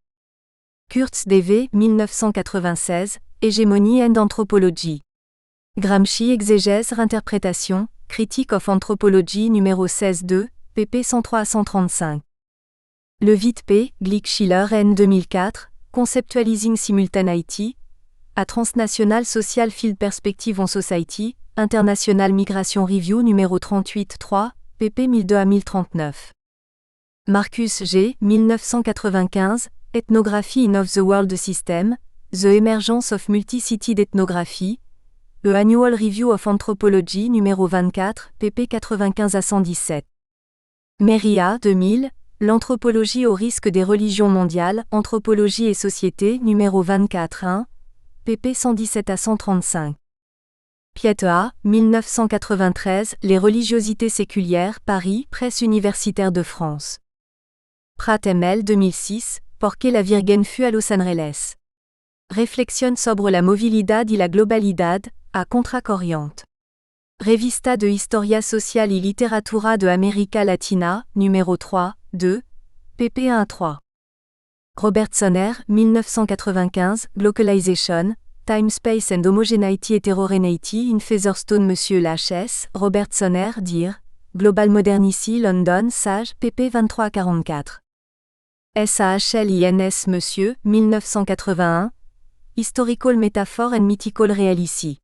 Kurtz D.V., 1996, Hégémonie and Anthropology. Gramsci Exégèse Réinterprétation, Critique of Anthropology numéro 16-2, pp 103 à 135. Levitt P. Glick-Schiller N. 2004, Conceptualizing Simultaneity, à Transnational Social Field Perspective on Society, International Migration Review numéro 38-3, pp 1002 à 1039. Marcus G. 1995, Ethnographie in of the World System, The Emergence of Multi-Cited Ethnography, The Annual Review of Anthropology numéro 24, pp 95 à 117. Meria 2000, L'anthropologie au risque des religions mondiales, Anthropologie et société numéro 24-1, pp 117 à 135. Piet A. 1993, Les religiosités séculières, Paris, Presse universitaire de France. Pratt M.L. 2006, Por qué la Virgen fue a Los Angeles. Reflexión sobre la movilidad y la globalidad, à Contracorriente. Revista de Historia Social y Literatura de América Latina, numéro 3, 2, pp 1 à 3. Robertson R. 1995, Glocalization, Time Space and Homogeneity Heterogeneity in Featherstone Monsieur L.H.S., Robertson R. Dir, Global Modernity London Sage, pp 23 à 44. SAHLINS Monsieur, 1981, Historical Metaphor and Mythical Reality.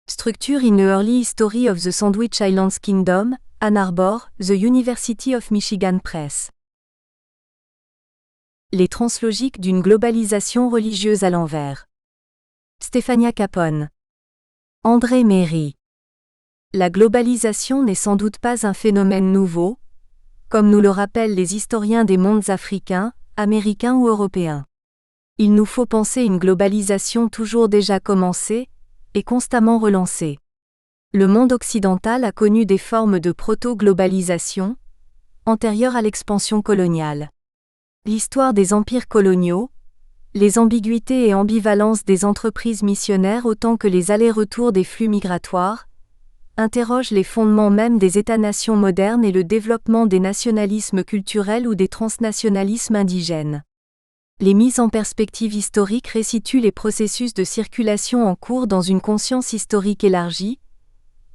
Structure in the Early History of the Sandwich Islands Kingdom, Ann Arbor, The University of Michigan Press. Les translogiques d'une globalisation religieuse à l'envers. Stefania Capone. André Méry. La globalisation n'est sans doute pas un phénomène nouveau, comme nous le rappellent les historiens des mondes africains, américains ou européens. Il nous faut penser une globalisation toujours déjà commencée, et constamment relancée. Le monde occidental a connu des formes de proto-globalisation, antérieures à l'expansion coloniale. L'histoire des empires coloniaux, les ambiguïtés et ambivalences des entreprises missionnaires autant que les allers-retours des flux migratoires, interrogent les fondements même des États-nations modernes et le développement des nationalismes culturels ou des transnationalismes indigènes. Les mises en perspective historiques resituent les processus de circulation en cours dans une conscience historique élargie,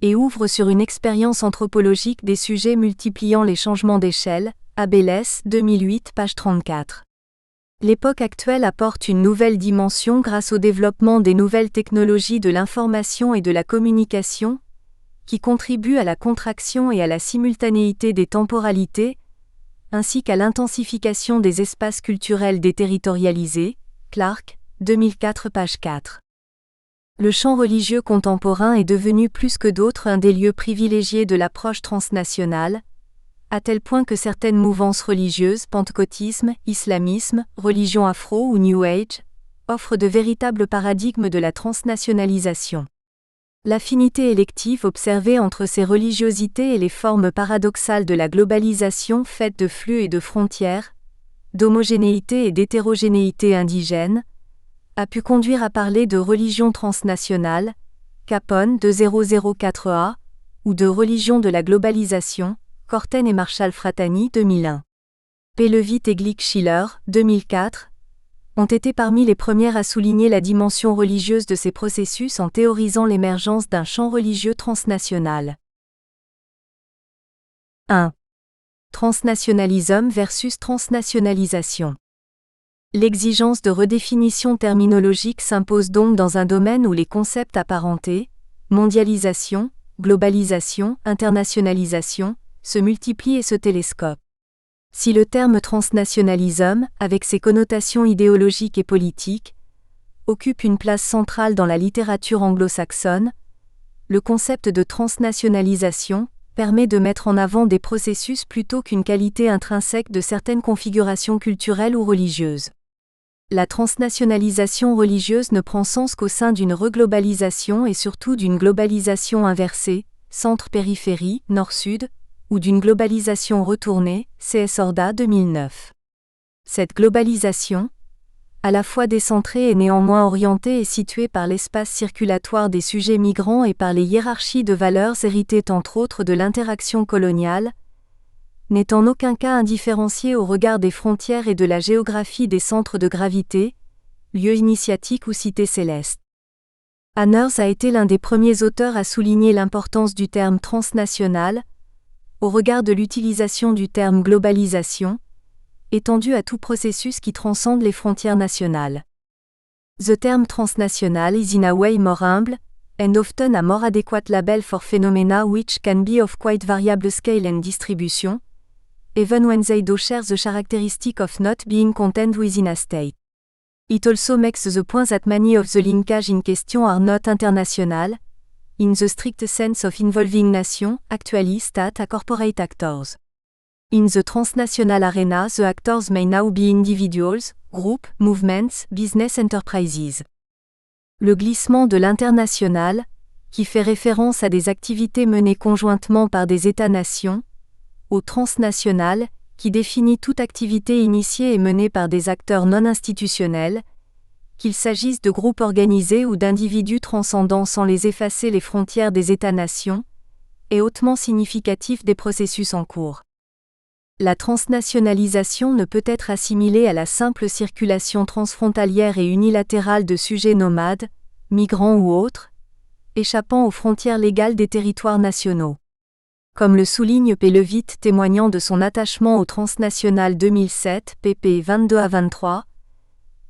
et ouvrent sur une expérience anthropologique des sujets multipliant les changements d'échelle. Abéles, 2008, page 34. L'époque actuelle apporte une nouvelle dimension grâce au développement des nouvelles technologies de l'information et de la communication, qui contribuent à la contraction et à la simultanéité des temporalités, ainsi qu'à l'intensification des espaces culturels déterritorialisés. Clark, 2004, page 4. Le champ religieux contemporain est devenu plus que d'autres un des lieux privilégiés de l'approche transnationale, à tel point que certaines mouvances religieuses, pentecôtisme, islamisme, religion afro ou New Age, offrent de véritables paradigmes de la transnationalisation. L'affinité élective observée entre ces religiosités et les formes paradoxales de la globalisation faite de flux et de frontières, d'homogénéité et d'hétérogénéité indigène, a pu conduire à parler de religion transnationale, Capone 2004a, ou de religion de la globalisation, Corten et Marshall Fratani 2001. Levitt et Glick Schiller 2004 ont été parmi les premières à souligner la dimension religieuse de ces processus en théorisant l'émergence d'un champ religieux transnational. 1. Transnationalisme versus transnationalisation. L'exigence de redéfinition terminologique s'impose donc dans un domaine où les concepts apparentés, mondialisation, globalisation, internationalisation, se multiplient et se télescopent. Si le terme transnationalisme, avec ses connotations idéologiques et politiques, occupe une place centrale dans la littérature anglo-saxonne, le concept de transnationalisation permet de mettre en avant des processus plutôt qu'une qualité intrinsèque de certaines configurations culturelles ou religieuses. La transnationalisation religieuse ne prend sens qu'au sein d'une reglobalisation et surtout d'une globalisation inversée, centre-périphérie, nord-sud, ou d'une globalisation retournée, C.S. Horda 2009. Cette globalisation, à la fois décentrée et néanmoins orientée et située par l'espace circulatoire des sujets migrants et par les hiérarchies de valeurs héritées entre autres de l'interaction coloniale, n'est en aucun cas indifférenciée au regard des frontières et de la géographie des centres de gravité, lieux initiatiques ou cités célestes. Anners a été l'un des premiers auteurs à souligner l'importance du terme transnational, au regard de l'utilisation du terme globalisation, étendu à tout processus qui transcende les frontières nationales. The term transnational is in a way more humble, and often a more adequate label for phenomena which can be of quite variable scale and distribution, even when they do share the characteristic of not being contained within a state. It also makes the point that many of the linkages in question are not international, in the strict sense of involving nations, actually state and corporate actors. In the transnational arena, the actors may now be individuals, groups, movements, business enterprises. Le glissement de l'international, qui fait référence à des activités menées conjointement par des États-nations, au transnational, qui définit toute activité initiée et menée par des acteurs non institutionnels, qu'il s'agisse de groupes organisés ou d'individus transcendant sans les effacer les frontières des États-nations, est hautement significatif des processus en cours. La transnationalisation ne peut être assimilée à la simple circulation transfrontalière et unilatérale de sujets nomades, migrants ou autres, échappant aux frontières légales des territoires nationaux. Comme le souligne Levitt témoignant de son attachement au transnational 2007, pp 22 à 23,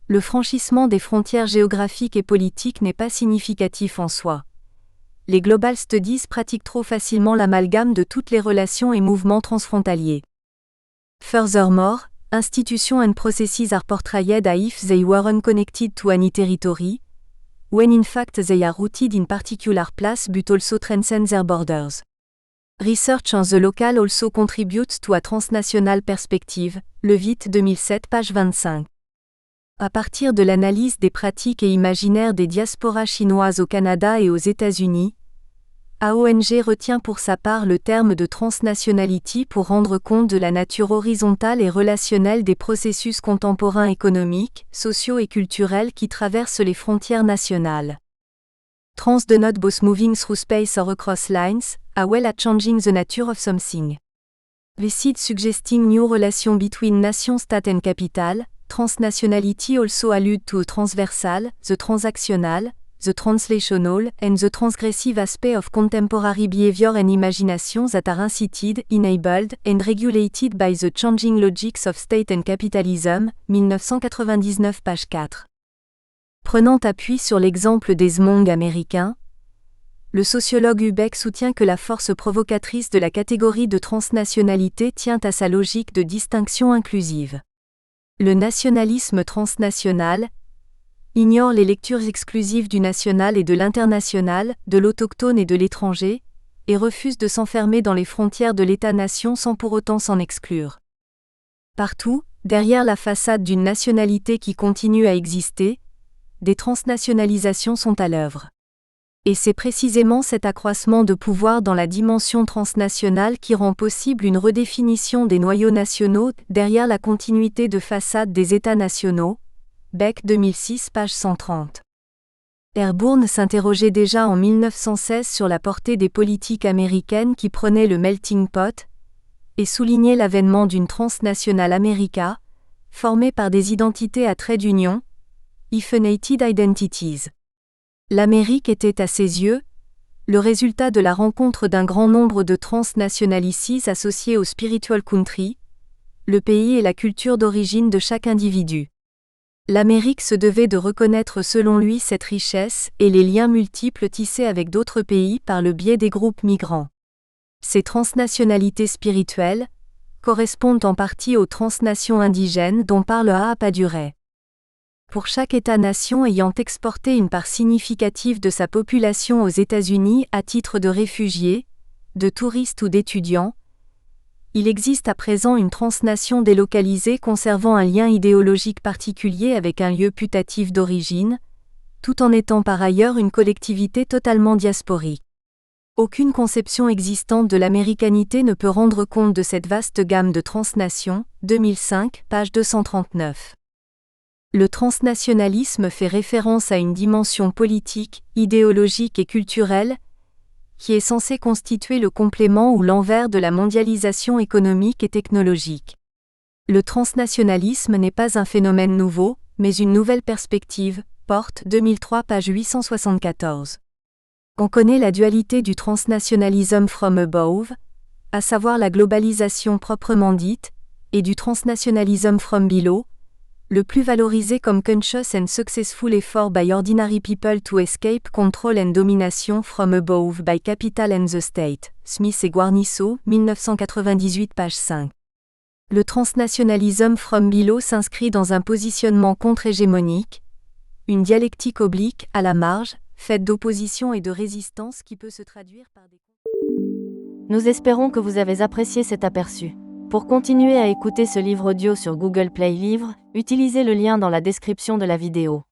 le franchissement des frontières géographiques et politiques n'est pas significatif en soi. Les Global Studies pratiquent trop facilement l'amalgame de toutes les relations et mouvements transfrontaliers. Furthermore, institutions and processes are portrayed as if they weren't connected to any territory, when in fact they are rooted in particular place but also transcend their borders. Research on the local also contributes to a transnational perspective, Levitt 2007 page 25. À partir de l'analyse des pratiques et imaginaires des diasporas chinoises au Canada et aux États-Unis, AONG retient pour sa part le terme de transnationality pour rendre compte de la nature horizontale et relationnelle des processus contemporains économiques, sociaux et culturels qui traversent les frontières nationales. Trans denote both moving through space or across lines, as well as changing the nature of something. Besides suggesting new relations between nation, state and capital, Transnationality also allude to a transversal, the transactional, the translational, and the transgressive aspect of contemporary behavior and imagination that are incited, enabled, and regulated by the changing logics of state and capitalism, 1999 page 4. Prenant appui sur l'exemple des Hmong américains, le sociologue Hubeck soutient que la force provocatrice de la catégorie de transnationalité tient à sa logique de distinction inclusive. Le nationalisme transnational ignore les lectures exclusives du national et de l'international, de l'autochtone et de l'étranger, et refuse de s'enfermer dans les frontières de l'État-nation sans pour autant s'en exclure. Partout, derrière la façade d'une nationalité qui continue à exister, des transnationalisations sont à l'œuvre. Et c'est précisément cet accroissement de pouvoir dans la dimension transnationale qui rend possible une redéfinition des noyaux nationaux derrière la continuité de façade des États nationaux. Beck 2006 page 130. Airbourne s'interrogeait déjà en 1916 sur la portée des politiques américaines qui prenaient le melting pot et soulignait l'avènement d'une transnationale America, formée par des identités à trait d'union, hyphenated identities. L'Amérique était à ses yeux le résultat de la rencontre d'un grand nombre de transnationalities associées au spiritual country, le pays et la culture d'origine de chaque individu. L'Amérique se devait de reconnaître selon lui cette richesse et les liens multiples tissés avec d'autres pays par le biais des groupes migrants. Ces transnationalités spirituelles correspondent en partie aux transnations indigènes dont parle A. Paduret. Pour chaque État-nation ayant exporté une part significative de sa population aux États-Unis à titre de réfugiés, de touristes ou d'étudiants, il existe à présent une transnation délocalisée conservant un lien idéologique particulier avec un lieu putatif d'origine, tout en étant par ailleurs une collectivité totalement diasporique. Aucune conception existante de l'américanité ne peut rendre compte de cette vaste gamme de transnations, 2005, page 239. Le transnationalisme fait référence à une dimension politique, idéologique et culturelle, qui est censée constituer le complément ou l'envers de la mondialisation économique et technologique. Le transnationalisme n'est pas un phénomène nouveau, mais une nouvelle perspective, Porte 2003 page 874. On connaît la dualité du transnationalism from above, à savoir la globalisation proprement dite, et du transnationalism from below, le plus valorisé comme conscious and successful effort by ordinary people to escape control and domination from above by capital and the state, Smith et Guarnisso, 1998 page 5. Le transnationalism from below s'inscrit dans un positionnement contre-hégémonique, une dialectique oblique, à la marge, faite d'opposition et de résistance qui peut se traduire par des... Nous espérons que vous avez apprécié cet aperçu. Pour continuer à écouter ce livre audio sur Google Play Livres, utilisez le lien dans la description de la vidéo.